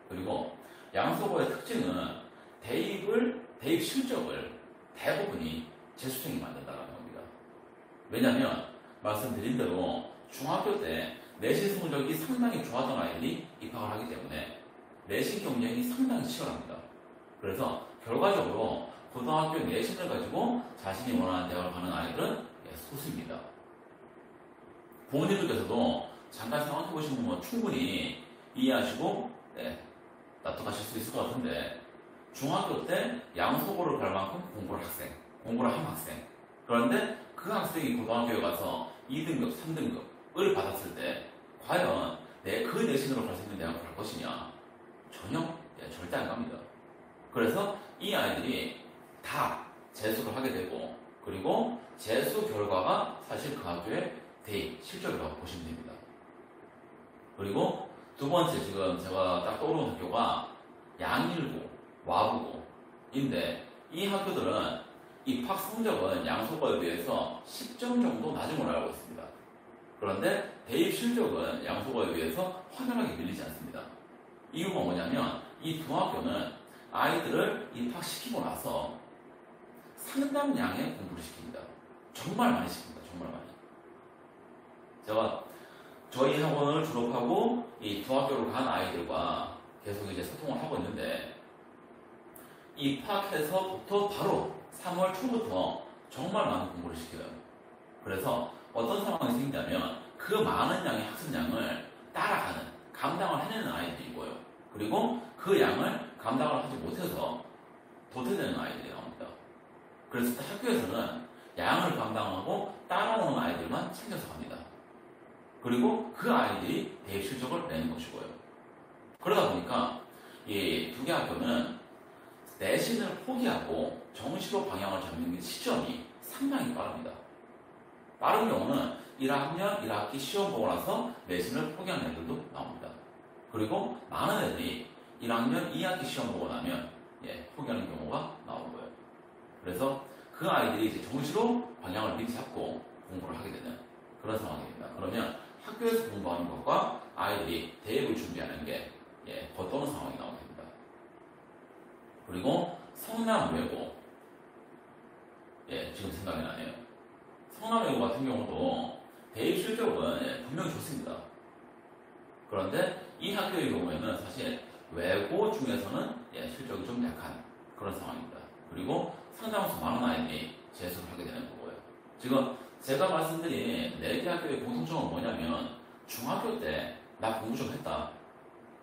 그리고 양서구의 특징은 대입 실적을 대부분이 재수생이 만든다는 겁니다. 왜냐하면 말씀드린 대로 중학교 때 내신 성적이 상당히 좋았던 아이들이 입학을 하기 때문에 내신 경쟁이 상당히 치열합니다. 그래서 결과적으로 고등학교 내신을 가지고 자신이 원하는 대학을 가는 아이들은 소수입니다. 부모님들께서도 잠깐 생각해 보시면 충분히 이해하시고 납득하실 수 있을 것 같은데, 중학교 때 양서구를 갈 만큼 공부를 한 학생, 그런데 그 학생이 고등학교에 가서 2등급, 3등급을 받았을 때 과연 그 내신으로 갈 수 있는 대학을 갈 것이냐? 전혀 절대 안 갑니다. 그래서 이 아이들이 다 재수를 하게 되고, 그리고 재수 결과가 사실 그 학교의 대입 실적이라고 보시면 됩니다. 그리고 두 번째 지금 제가 딱 떠오르는 학교가 양일고, 와부고인데, 이 학교들은 입학 성적은 양서구에 비해서 10점 정도 낮은 걸로 알고 있습니다. 그런데 대입 실적은 양서구에 비해서 확연하게 밀리지 않습니다. 이유가 뭐냐면 이 두 학교는 아이들을 입학시키고 나서 상당량의 공부를 시킵니다. 정말 많이 시킵니다. 정말 많이. 제가 저희 학원을 졸업하고 이 두 학교를 간 아이들과 계속 이제 소통을 하고 있는데, 입학해서부터 바로 3월 초부터 정말 많은 공부를 시켜요. 그래서 어떤 상황이 생기냐면 그 많은 양의 학습량을 따라가는, 감당을 해내는 아이들이고요. 그리고 그 양을 감당을 하지 못해서 도태되는 아이들이 나옵니다. 그래서 학교에서는 양을 감당하고 따라오는 아이들만 챙겨서 갑니다. 그리고 그 아이들이 대입 실적을 내는 것이고요. 그러다 보니까 이 두 개 학교는 내신을 포기하고 정시로 방향을 잡는 게 시점이 상당히 빠릅니다. 빠른 경우는 1학년 1학기 시험 보고 나서 내신을 포기하는 애들도 나옵니다. 그리고 많은 애들이 1학년 2학기 시험 보고 나면 포기하는 경우가 나오는 거예요. 그래서 그 아이들이 이제 정시로 방향을 미리 잡고 공부를 하게 되는 그런 상황입니다. 그러면 학교에서 공부하는 것과 아이들이 대입을 준비하는 게 겉도는 상황이 나오게 됩니다. 그리고 성남외고, 지금 생각이 나네요. 성남외고 같은 경우도 대입 실적은 분명히 좋습니다. 그런데 이 학교의 경우에는 사실 외고 중에서는 실적이 좀 약한 그런 상황입니다. 그리고 상당수 많은 아이들이 재수를 하게 되는 거고요. 지금 제가 말씀드린 4개 학교의 공통점은 뭐냐면 중학교 때 나 공부 좀 했다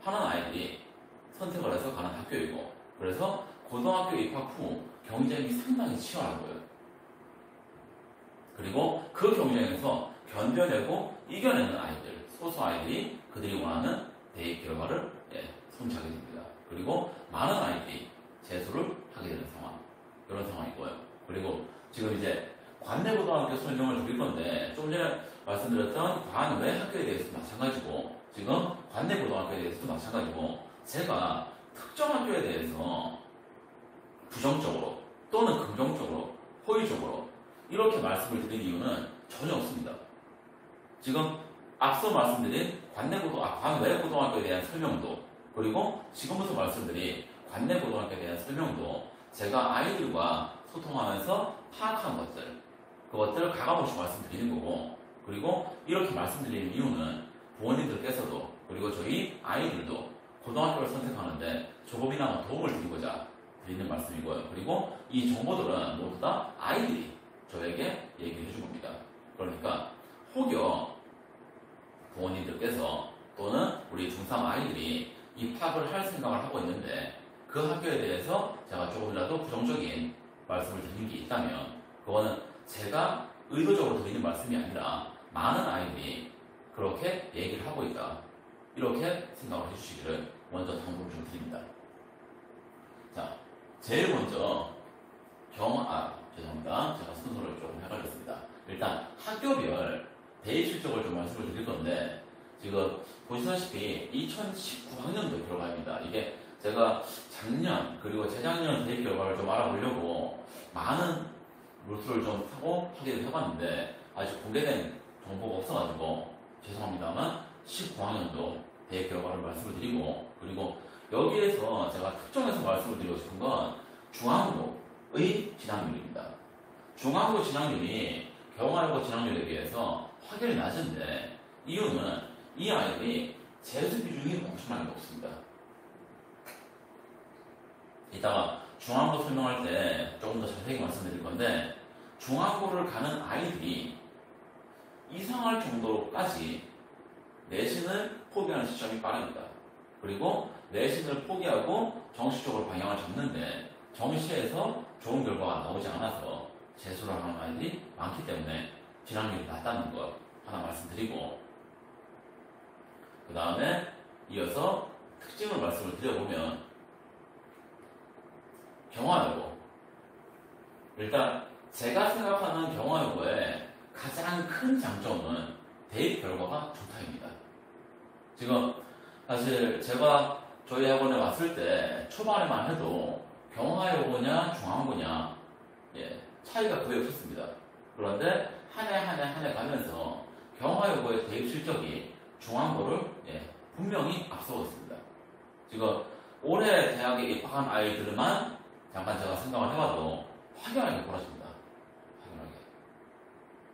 하는 아이들이 선택을 해서 가는 학교이고, 그래서 고등학교 입학 후 경쟁이 상당히 치열하고요. 그리고 그 경쟁에서 견뎌내고 이겨내는 아이들, 소수 아이들이 그들이 원하는 대입 결과를 손차게 됩니다. 그리고 많은 아이들이 재수를 하게 되는 상황, 이런 상황이고요. 그리고 지금 이제 관내고등학교 설명을 드릴 건데, 좀 전에 말씀드렸던 관외 학교에 대해서도 마찬가지고, 지금 관내고등학교에 대해서도 마찬가지고, 제가 특정 학교에 대해서 부정적으로 또는 긍정적으로, 호의적으로 이렇게 말씀을 드린 이유는 전혀 없습니다. 지금 앞서 말씀드린 관외고등학교에 대한 설명도, 그리고 지금부터 말씀드린 관내고등학교에 대한 설명도 제가 아이들과 소통하면서 파악한 것들, 그것들을 가감없이 말씀드리는 거고, 그리고 이렇게 말씀드리는 이유는 부모님들께서도, 그리고 저희 아이들도 고등학교를 선택하는데 조금이나마 도움을 드리고자 드리는 말씀이고요. 그리고 이 정보들은 모두 다 아이들이 저에게 얘기를 해준 겁니다. 그러니까 혹여 부모님들께서 또는 우리 중3 아이들이 입학을 할 생각을 하고 있는데 그 학교에 대해서 제가 조금이라도 부정적인 말씀을 드린 게 있다면, 그거는 제가 의도적으로 드리는 말씀이 아니라 많은 아이들이 그렇게 얘기를 하고 있다, 이렇게 생각을 해주시기를 먼저 당부를 좀 드립니다. 자, 제일 먼저 죄송합니다. 제가 순서를 조금 헷갈렸습니다. 일단 학교별 대입 실적을 좀 말씀을 드릴 건데, 지금 보시다시피 2019학년도 결과입니다. 이게 제가 작년 그리고 재작년 대입 결과를 좀 알아보려고 많은 루트를 좀 타고 확인을 해봤는데 아직 공개된 정보가 없어가지고 죄송합니다만 19학년도 대입 결과를 말씀을 드리고, 그리고 여기에서 제가 특정해서 말씀을 드리고 싶은 건 중앙고의 진학률입니다. 중앙고 진학률이 경화여고 진학률에 비해서 확연히 낮은데, 이유는 이 아이들이 재수 비중이 엄청나게 높습니다. 이따가 중앙고 설명할 때 조금 더 자세히 말씀드릴 건데, 중앙고를 가는 아이들이 이상할 정도로까지 내신을 포기하는 시점이 빠릅니다. 그리고 내신을 포기하고 정시 쪽으로 방향을 잡는데 정시에서 좋은 결과가 나오지 않아서 재수를 하는 아이들이 많기 때문에 진학률이 낮다는 것 하나 말씀드리고, 그 다음에 이어서 특징을 말씀을 드려보면 경화여고, 일단 제가 생각하는 경화여고의 가장 큰 장점은 대입 결과가 좋다입니다. 지금 사실 제가 저희 학원에 왔을 때 초반에만 해도 경화여고냐 중앙고냐 차이가 거의 없었습니다. 그런데 한 해 가면서 경화여고의 대입 실적이 중앙고를 분명히 앞서고 있습니다. 지금 올해 대학에 입학한 아이들만 잠깐 제가 생각을 해봐도 확연하게 벌어집니다. 확연하게.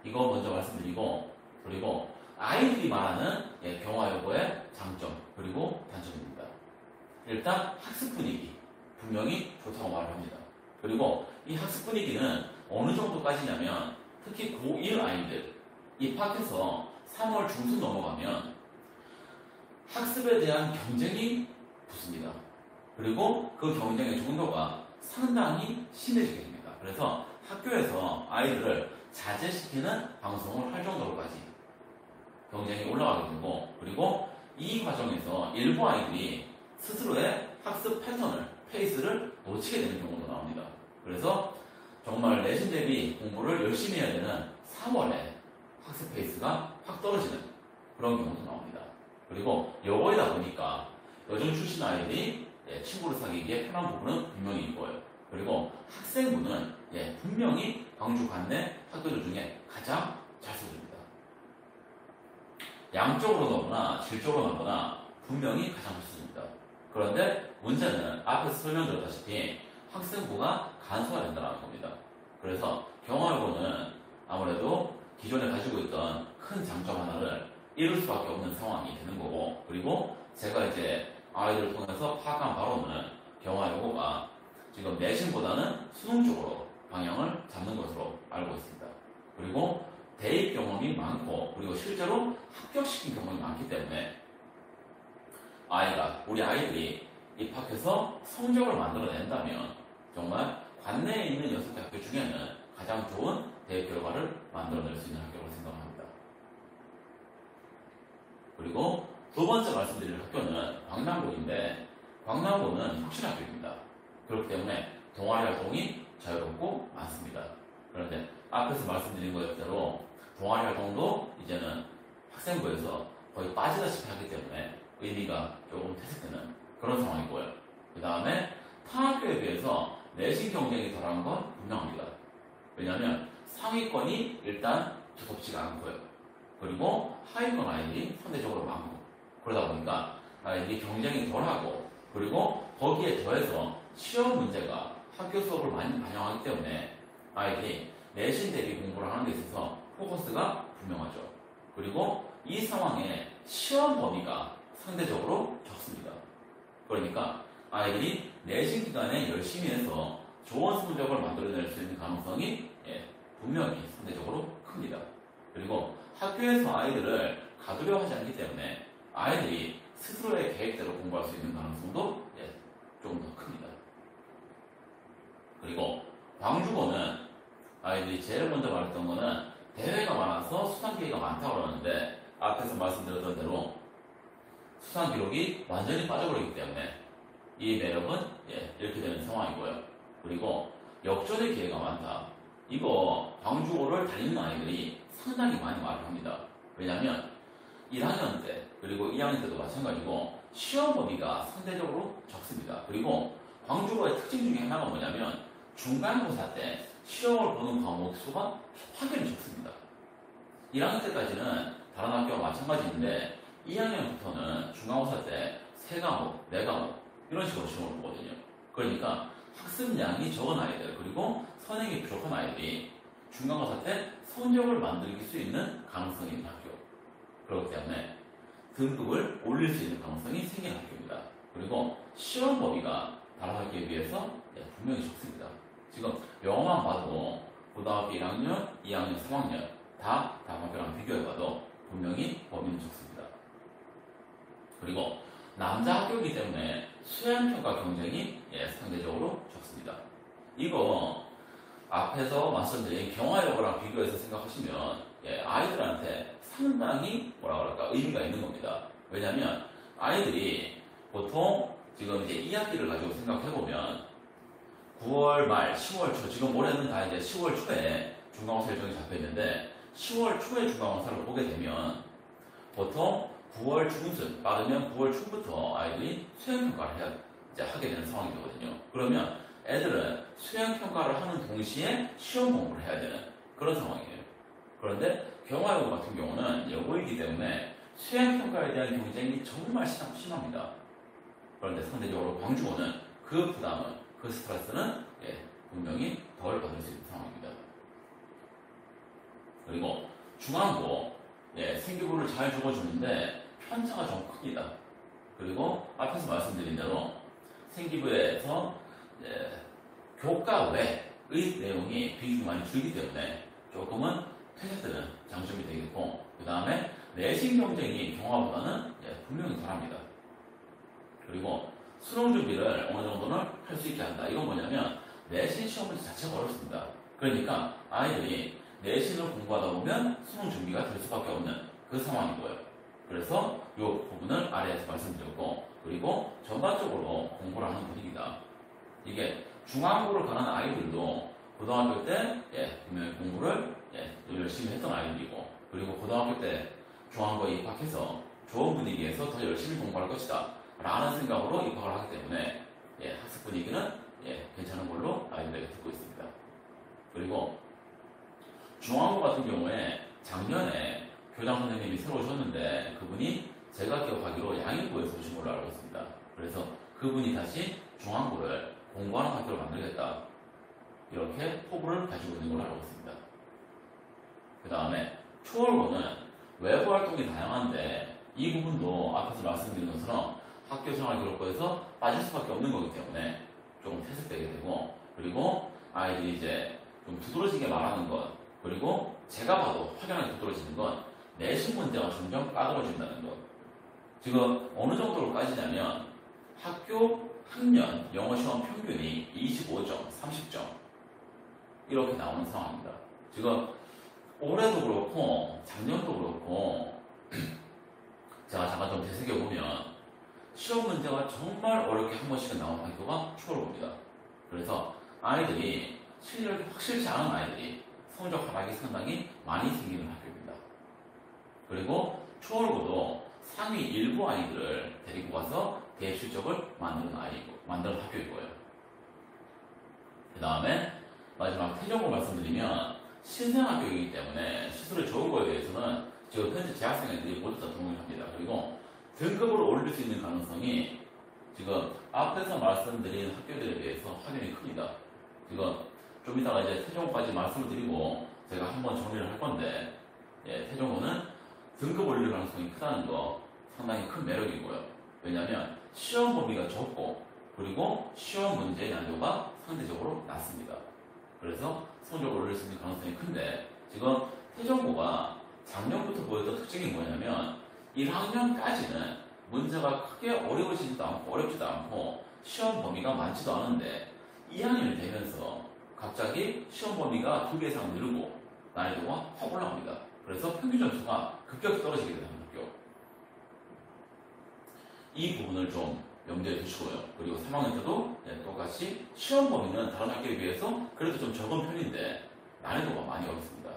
이거 먼저 말씀드리고, 그리고 아이들이 말하는 경화여고의 장점 그리고 단점입니다. 일단 학습 분위기 분명히 좋다고 말을 합니다. 그리고 이 학습 분위기는 어느 정도까지냐면 특히 고1 아이들 입학해서 3월 중순 넘어가면 학습에 대한 경쟁이 붙습니다. 그리고 그 경쟁의 정도가 상당히 심해지게 됩니다. 그래서 학교에서 아이들을 자제시키는 방송을 할 정도로까지 경쟁이 올라가게 되고, 그리고 이 과정에서 일부 아이들이 스스로의 학습 패턴을, 페이스를 놓치게 되는 경우도 나옵니다. 그래서 정말 내신 대비 공부를 열심히 해야 되는 3월에 학습 페이스가 확 떨어지는 그런 경우도 나옵니다. 그리고 여고이다 보니까 여중 출신 아이들이 친구를 사귀기에 편한 부분은 분명히 있고요. 그리고 학생부는 분명히 광주 관내 학교들 중에 가장 잘 써줍니다. 양적으로 나거나 질적으로 나거나 분명히 가장 잘 써줍니다. 그런데 문제는 앞에서 설명드렸다시피 학생부가 간소화된다는 겁니다. 그래서 경화여고는 아무래도 기존에 가지고 있던 큰 장점 하나를 잃을 수밖에 없는 상황이 되는 거고, 그리고 제가 이제 아이들을 통해서 파악한 바로는 경화여고가 지금 내신보다는 수능 쪽으로 방향을 잡는 것으로 알고 있습니다. 그리고 대입 경험이 많고, 그리고 실제로 합격시킨 경험이 많기 때문에 우리 아이들이 입학해서 성적을 만들어낸다면 정말 관내에 있는 6개 학교 중에는 가장 좋은 대입 결과를 만들어낼 수 있는 학교라고 생각합니다. 그리고 두 번째 말씀드릴 학교는 광남고인데, 광남고는 혁신학교입니다. 그렇기 때문에 동아리 활동이 자유롭고 많습니다. 그런데 앞에서 말씀드린 것대로 동아리 활동도 이제는 학생부에서 거의 빠지다시피 하기 때문에 의미가 조금 퇴색되는 그런 상황이고요. 그 다음에 타 학교에 비해서 내신 경쟁이 덜한 건 분명합니다. 왜냐하면 상위권이 일단 두텁지가 않고요. 그리고 하위권 아이들이 상대적으로 많고, 그러다 보니까 아이들이 경쟁이 덜하고, 그리고 거기에 더해서 시험 문제가 학교 수업을 많이 반영하기 때문에 아이들이 내신 대비 공부를 하는 데 있어서 포커스가 분명하죠. 그리고 이 상황에 시험 범위가 상대적으로 적습니다. 그러니까 아이들이 내신 기간에 열심히 해서 좋은 성적을 만들어낼 수 있는 가능성이 분명히 상대적으로 큽니다. 그리고 학교에서 아이들을 가두려 하지 않기 때문에 아이들이 스스로의 계획대로 공부할 수 있는 가능성도 좀 더 큽니다. 그리고 광주고는 아이들이 제일 먼저 말했던 거는 대회가 많아서 수상 기회가 많다고 그러는데, 앞에서 말씀드렸던 대로 수상 기록이 완전히 빠져버리기 때문에 이 매력은 이렇게 되는 상황이고요. 그리고 역전의 기회가 많다. 이거 광주고를 다니는 아이들이 상당히 많이 말을 합니다. 왜냐하면 1학년 때 그리고 2학년 때도 마찬가지고 시험 범위가 상대적으로 적습니다. 그리고 광주고의 특징 중에 하나가 뭐냐면 중간고사 때 시험을 보는 과목 수가 확연히 적습니다. 1학년 때까지는 다른 학교와 마찬가지인데 2학년부터는 중간고사 때 3과목, 4과목 이런 식으로 시험을 보거든요. 그러니까 학습량이 적은 아이들, 그리고 선행이 부족한 아이들이 중간고사 때 성적을 만들기 수 있는 가능성이 있는 학교. 그렇기 때문에 등급을 올릴 수 있는 가능성이 생기는 학교입니다. 그리고 시험 범위가 다른 학교에 비해서 분명히 적습니다. 지금 영어만 봐도 고등학교 1학년, 2학년, 3학년 다 다른 학교랑 비교해봐도 분명히 범위는 적습니다. 그리고 남자 학교이기 때문에 수행평가 경쟁이 상대적으로 적습니다. 이거 앞에서 말씀드린 경화여고랑 비교해서 생각하시면 아이들한테 상당히 의미가 있는 겁니다. 왜냐하면 아이들이 보통 지금 이제 2학기를 가지고 생각해보면 9월 말, 10월 초, 지금 올해는 다 이제 10월 초에 중간고사 일정이 잡혀있는데 10월 초에 중간고사를 보게 되면 보통 9월 중순, 빠르면 9월 초부터 아이들이 수행평가를 하게 되는 상황이 되거든요. 그러면 애들은 수행평가를 하는 동시에 시험 공부를 해야 되는 그런 상황이에요. 그런데 경화여고 같은 경우는 여고이기 때문에 수행평가에 대한 경쟁이 정말 심합니다. 그런데 상대적으로 광주고는 그 부담은, 그 스트레스는 분명히 덜 받을 수 있는 상황입니다. 그리고 중앙고 생기부를 잘 적어주는데 편차가 좀 큽니다. 그리고 앞에서 말씀드린 대로 생기부에서 교과 외 내용이 비중이 많이 줄기 때문에 조금은 퇴색되는 장점이 되겠고, 그 다음에 내신 경쟁이 경화보다는 분명히 덜합니다. 그리고 수능 준비를 어느 정도는 할 수 있게 한다. 이건 뭐냐면 내신 시험 문제 자체가 어렵습니다. 그러니까 아이들이 내신을 공부하다 보면 수능 준비가 될 수밖에 없는 그 상황이고요. 그래서 이 부분을 아래에서 말씀드렸고, 그리고 전반적으로 공부를 하는 분위기다. 이게 중앙고를 가는 아이들도 고등학교 때 분명히 공부를 열심히 했던 아이들이고, 그리고 고등학교 때 중앙고에 입학해서 좋은 분위기에서 더 열심히 공부할 것이다 라는 생각으로 입학을 하기 때문에 학습 분위기는 괜찮은 걸로 아이들에게 듣고 있습니다. 그리고 중앙고 같은 경우에 작년에 교장 선생님이 새로 오셨는데 그분이 제가 기억하기로 양일고에서 오신 걸로 알고 있습니다. 그래서 그분이 다시 중앙고를 공부하는 학교를 만들겠다, 이렇게 포부를 가지고 있는 걸로 알고 있습니다. 그 다음에 초월고는 외부 활동이 다양한데 이 부분도 앞에서 말씀드린 것처럼 학교 생활 기록부에서 빠질 수밖에 없는 거기 때문에 조금 퇴색되게 되고, 그리고 아이들이 이제 좀 두드러지게 말하는 것, 그리고 제가 봐도 확연하게 두드러지는 건 내신 문제가 점점 까다로워진다는 것. 지금 어느 정도로 까지냐면 학교 학년 영어 시험 평균이 25점, 30점 이렇게 나오는 상황입니다. 지금 올해도 그렇고 작년도 그렇고 제가 잠깐 좀 되새겨보면 시험 문제가 정말 어렵게 한 번씩은 나오는 학교가 초월고입니다. 그래서 아이들이 실력이 확실치 않은 아이들이 성적 하락이 상당히 많이 생기는 학교입니다. 그리고 초월고도 상위 일부 아이들을 데리고 가서 대입 실적을 만드는 학교이고요. 그 다음에 마지막 태종고 말씀드리면 신생학교이기 때문에 시설이 좋은 거에 대해서는 지금 현재 재학생들이 모두 다 동의합니다. 그리고 등급을 올릴 수 있는 가능성이 지금 앞에서 말씀드린 학교들에 비해서 확연히 큽니다. 지금 좀 이따가 이제 태종고까지 말씀을 드리고 제가 한번 정리를 할 건데, 태종고는 등급 올릴 가능성이 크다는 거 상당히 큰 매력이고요. 왜냐하면 시험 범위가 좁고, 그리고 시험 문제의 난이도가 상대적으로 낮습니다. 그래서 성적을 올릴 수 있는 가능성이 큰데, 지금 태종고가 작년부터 보였던 특징이 뭐냐면 1학년까지는 문제가 크게 어려워지지도 않고 어렵지도 않고 시험 범위가 많지도 않은데 2학년이 되면서 갑자기 시험 범위가 2배 이상 늘고 난이도가 확 올라갑니다. 그래서 평균 점수가 급격히 떨어지게 되는 학교. 이 부분을 좀 염두에 두시고요. 그리고 3학년 때도 똑같이 시험 범위는 다른 학교에 비해서 그래도 좀 적은 편인데 난이도가 많이 어렵습니다.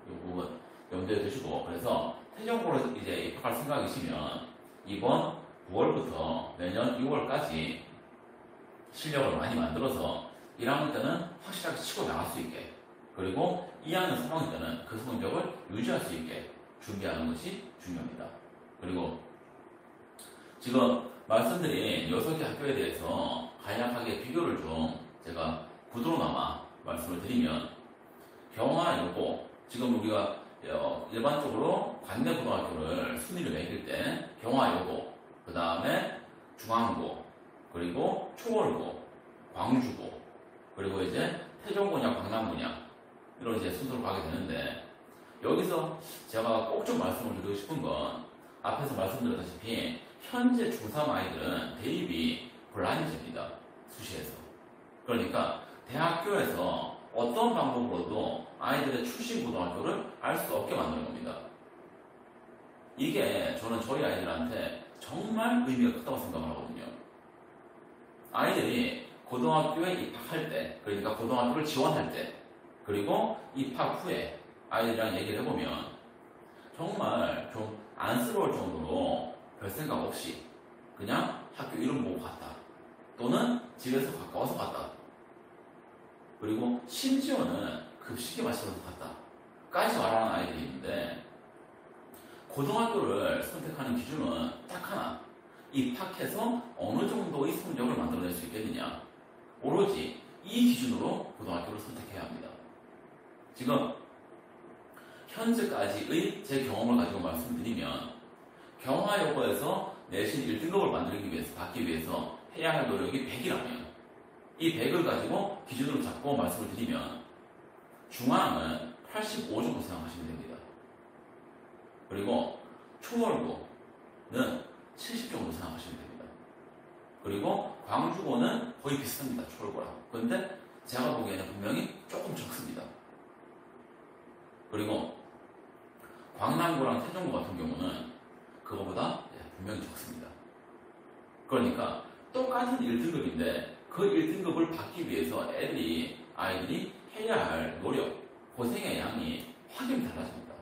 이 부분 염두에 두시고, 그래서 태종고로 이제 입학할 생각이시면 이번 9월부터 내년 6월까지 실력을 많이 만들어서 1학년 때는 확실하게 치고 나갈 수 있게, 그리고 2학년, 3학년 때는 그 성적을 유지할 수 있게 준비하는 것이 중요합니다. 그리고 지금 말씀드린 6개 학교에 대해서 간략하게 비교를 좀 제가 구도로나마 말씀을 드리면, 경화여고, 지금 우리가 일반적으로 관내고등학교를 순위를 매길 때 경화여고, 그 다음에 중앙고, 그리고 초월고, 광주고, 그리고 이제 태종고냐 광남고냐 이런 이제 순서로 가게 되는데, 여기서 제가 꼭 좀 말씀을 드리고 싶은 건 앞에서 말씀드렸다시피 현재 중3 아이들은 대입이 블라인드입니다. 수시에서. 그러니까 대학교에서 어떤 방법으로도 아이들의 출신 고등학교를 알 수 없게 만드는 겁니다. 이게 저는 저희 아이들한테 정말 의미가 크다고 생각을 하거든요. 아이들이 고등학교에 입학할 때, 그러니까 고등학교를 지원할 때, 그리고 입학 후에 아이들이랑 얘기를 해보면 정말 좀 안쓰러울 정도로 별 생각 없이 그냥 학교 이름 보고 갔다, 또는 집에서 가까워서 갔다, 그리고 심지어는 급식에 마시면서 갔다 까지 말하는 아이들이 있는데, 고등학교를 선택하는 기준은 딱 하나, 입학해서 어느 정도의 성적을 만들어낼 수 있겠느냐, 오로지 이 기준으로 고등학교를 선택해야 합니다. 지금 현재까지의 제 경험을 가지고 말씀드리면, 경화여고에서 내신 1등급을 받기 위해서 해야 할 노력이 100이라면 이 100을 가지고 기준으로 잡고 말씀을 드리면 중앙은 85 정도 생각하시면 됩니다. 그리고 초월고는 70 정도 생각하시면 됩니다. 그리고 광주고는 거의 비슷합니다. 초월고랑. 그런데 제가 보기에는 분명히 조금 적습니다. 그리고 광남고랑 태종고 같은 경우는 그거보다 분명히 적습니다. 그러니까 똑같은 1등급인데 그 1등급을 받기 위해서 아이들이 해야 할 노력, 고생의 양이 확연히 달라집니다.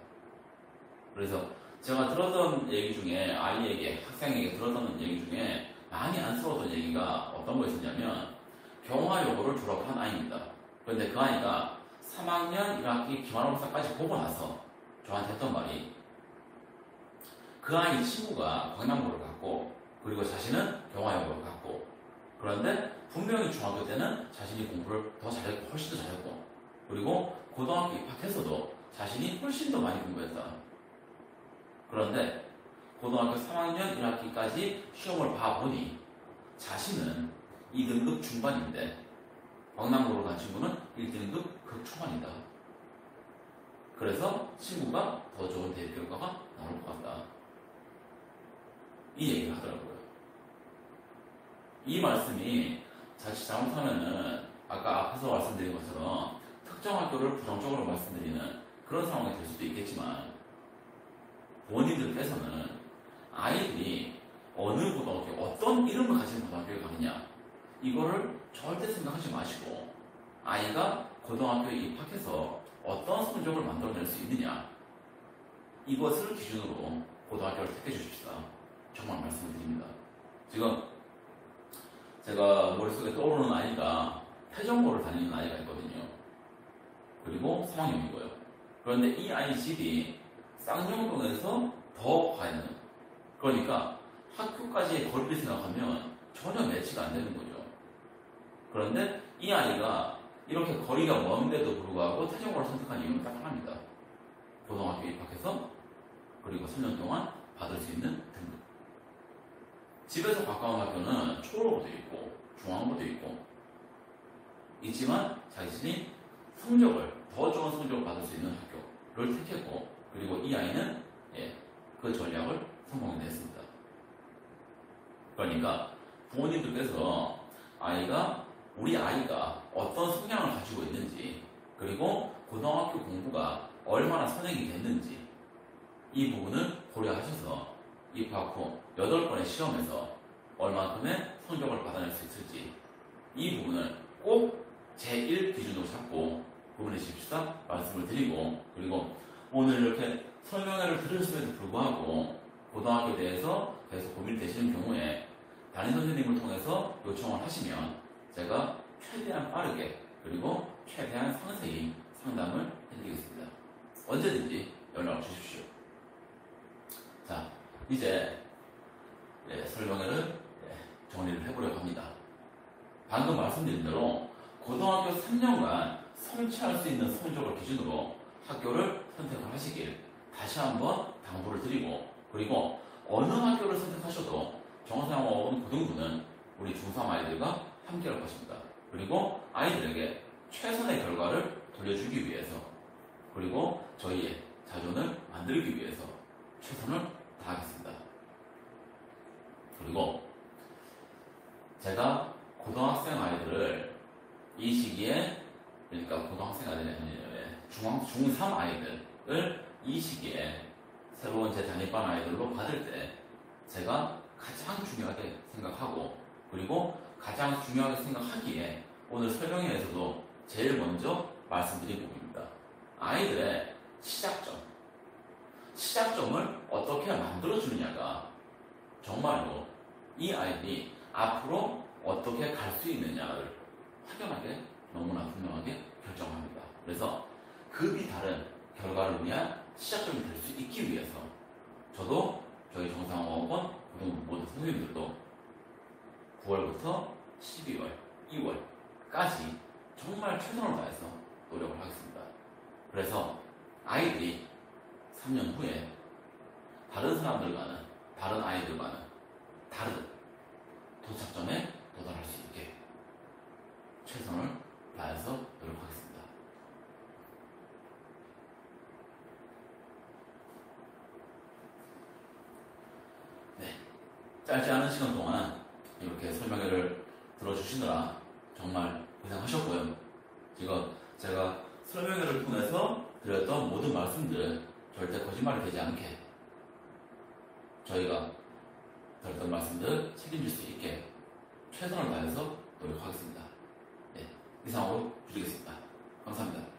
그래서 제가 들었던 얘기 중에 학생에게 들었던 얘기 중에 많이 안쓰러웠던 얘기가 어떤 거였었냐면 경화여고를 졸업한 아이입니다. 그런데 그 아이가 3학년 1학기 기말고사까지 보고 나서 저한테 했던 말이 그 아이 친구가 광남고를 갔고 그리고 자신은 경화여고를 갔고 그런데 분명히 중학교 때는 자신이 공부를 더 잘했고 훨씬 더 잘했고 그리고 고등학교 입학해서도 자신이 훨씬 더 많이 공부했다. 그런데 고등학교 3학년 1학기까지 시험을 봐보니 자신은 2등급 중반인데 광남고를 간 친구는 1등급 극초반이다. 그래서 친구가 더 좋은 대입 결과가 나올 것 같다. 이 얘기를 하더라고요. 이 말씀이 자칫 잘못하면은 아까 앞에서 말씀드린 것처럼 특정 학교를 부정적으로 말씀드리는 그런 상황이 될 수도 있겠지만 부모님들께서는 아이들이 어느 고등학교, 어떤 이름을 가진 고등학교에 가느냐 이거를 절대 생각하지 마시고 아이가 고등학교에 입학해서 어떤 성적을 만들어낼 수 있느냐 이것을 기준으로 고등학교를 택해 주십시다. 정말 말씀을 드립니다. 지금 제가 머릿속에 떠오르는 아이가 태정고를 다니는 아이가 있거든요. 그리고 3학년이고요. 그런데 이 아이 집이 쌍용동에서 더 가야 되는 그러니까 학교까지의 거리를 생각하면 전혀 매치가 안 되는 거죠. 그런데 이 아이가 이렇게 거리가 먼데도 불구하고 태정고를 선택한 이유는 딱 하나입니다. 고등학교에 입학해서 그리고 3년 동안 받을 수 있는 등급. 집에서 가까운 학교는 초월고도 있고 중앙고도 있고 있지만 자신이 더 좋은 성적을 받을 수 있는 학교를 택했고 그리고 이 아이는 그 전략을 성공했습니다. 그러니까 부모님들께서 우리 아이가 어떤 성향을 가지고 있는지 그리고 고등학교 공부가 얼마나 선행이 됐는지 이 부분을 고려하셔서 입학 후 8번의 시험에서 얼마큼의 성적을 받아낼 수 있을지 이 부분을 꼭 제1 기준으로 잡고 구분해 주십시다 말씀을 드리고 그리고 오늘 이렇게 설명회를 들으심에도 불구하고 고등학교에 대해서 계속 고민되시는 경우에 담임선생님을 통해서 요청을 하시면 제가 최대한 빠르게 그리고 최대한 상세히 상담을 해드리겠습니다. 언제든지 연락을 주십시오. 자, 이제 설명회를 정리를 해보려고 합니다. 방금 말씀드린 대로 고등학교 3년간 성취할 수 있는 성적을 기준으로 학교를 선택을 하시길 다시 한번 당부를 드리고 그리고 어느 학교를 선택하셔도 정상화원 고등부는 우리 중3 아이들과 함께 할 것입니다. 그리고 아이들에게 최선의 결과를 돌려주기 위해서 그리고 저희의 자존을 만들기 위해서 최선을 다하겠습니다. 그리고 제가 고등학생 아이들을 이 시기에 그러니까 고등학생 아이들이 아니라 중3 아이들을 이 시기에 새로운 제 단일반 아이들로 받을 때 제가 가장 중요하게 생각하고 그리고 가장 중요하게 생각하기에 오늘 설명회에서도 제일 먼저 말씀드린 부분입니다. 아이들의 시작점을 어떻게 만들어주느냐가 정말로 이 아이들이 앞으로 어떻게 갈 수 있느냐를 확연하게 너무나 분명하게 결정합니다. 그래서 급이 다른 결과를 위한 시작점이 될 수 있기 위해서 저도 저희 정상학원 고등부 모든 선생님들도 9월부터 12월, 2월까지 정말 최선을 다해서 노력을 하겠습니다. 그래서 아이들이 3년 후에 다른 사람들과는 다른 아이들과는 다른 도착점에 도달할 수 있게 짧지 않은 시간 동안 이렇게 설명회를 들어주시느라 정말 고생하셨고요. 지금 제가 설명회를 통해서 드렸던 모든 말씀들 절대 거짓말이 되지 않게 저희가 드렸던 말씀들 책임질 수 있게 최선을 다해서 노력하겠습니다. 네, 이상으로 드리겠습니다. 감사합니다.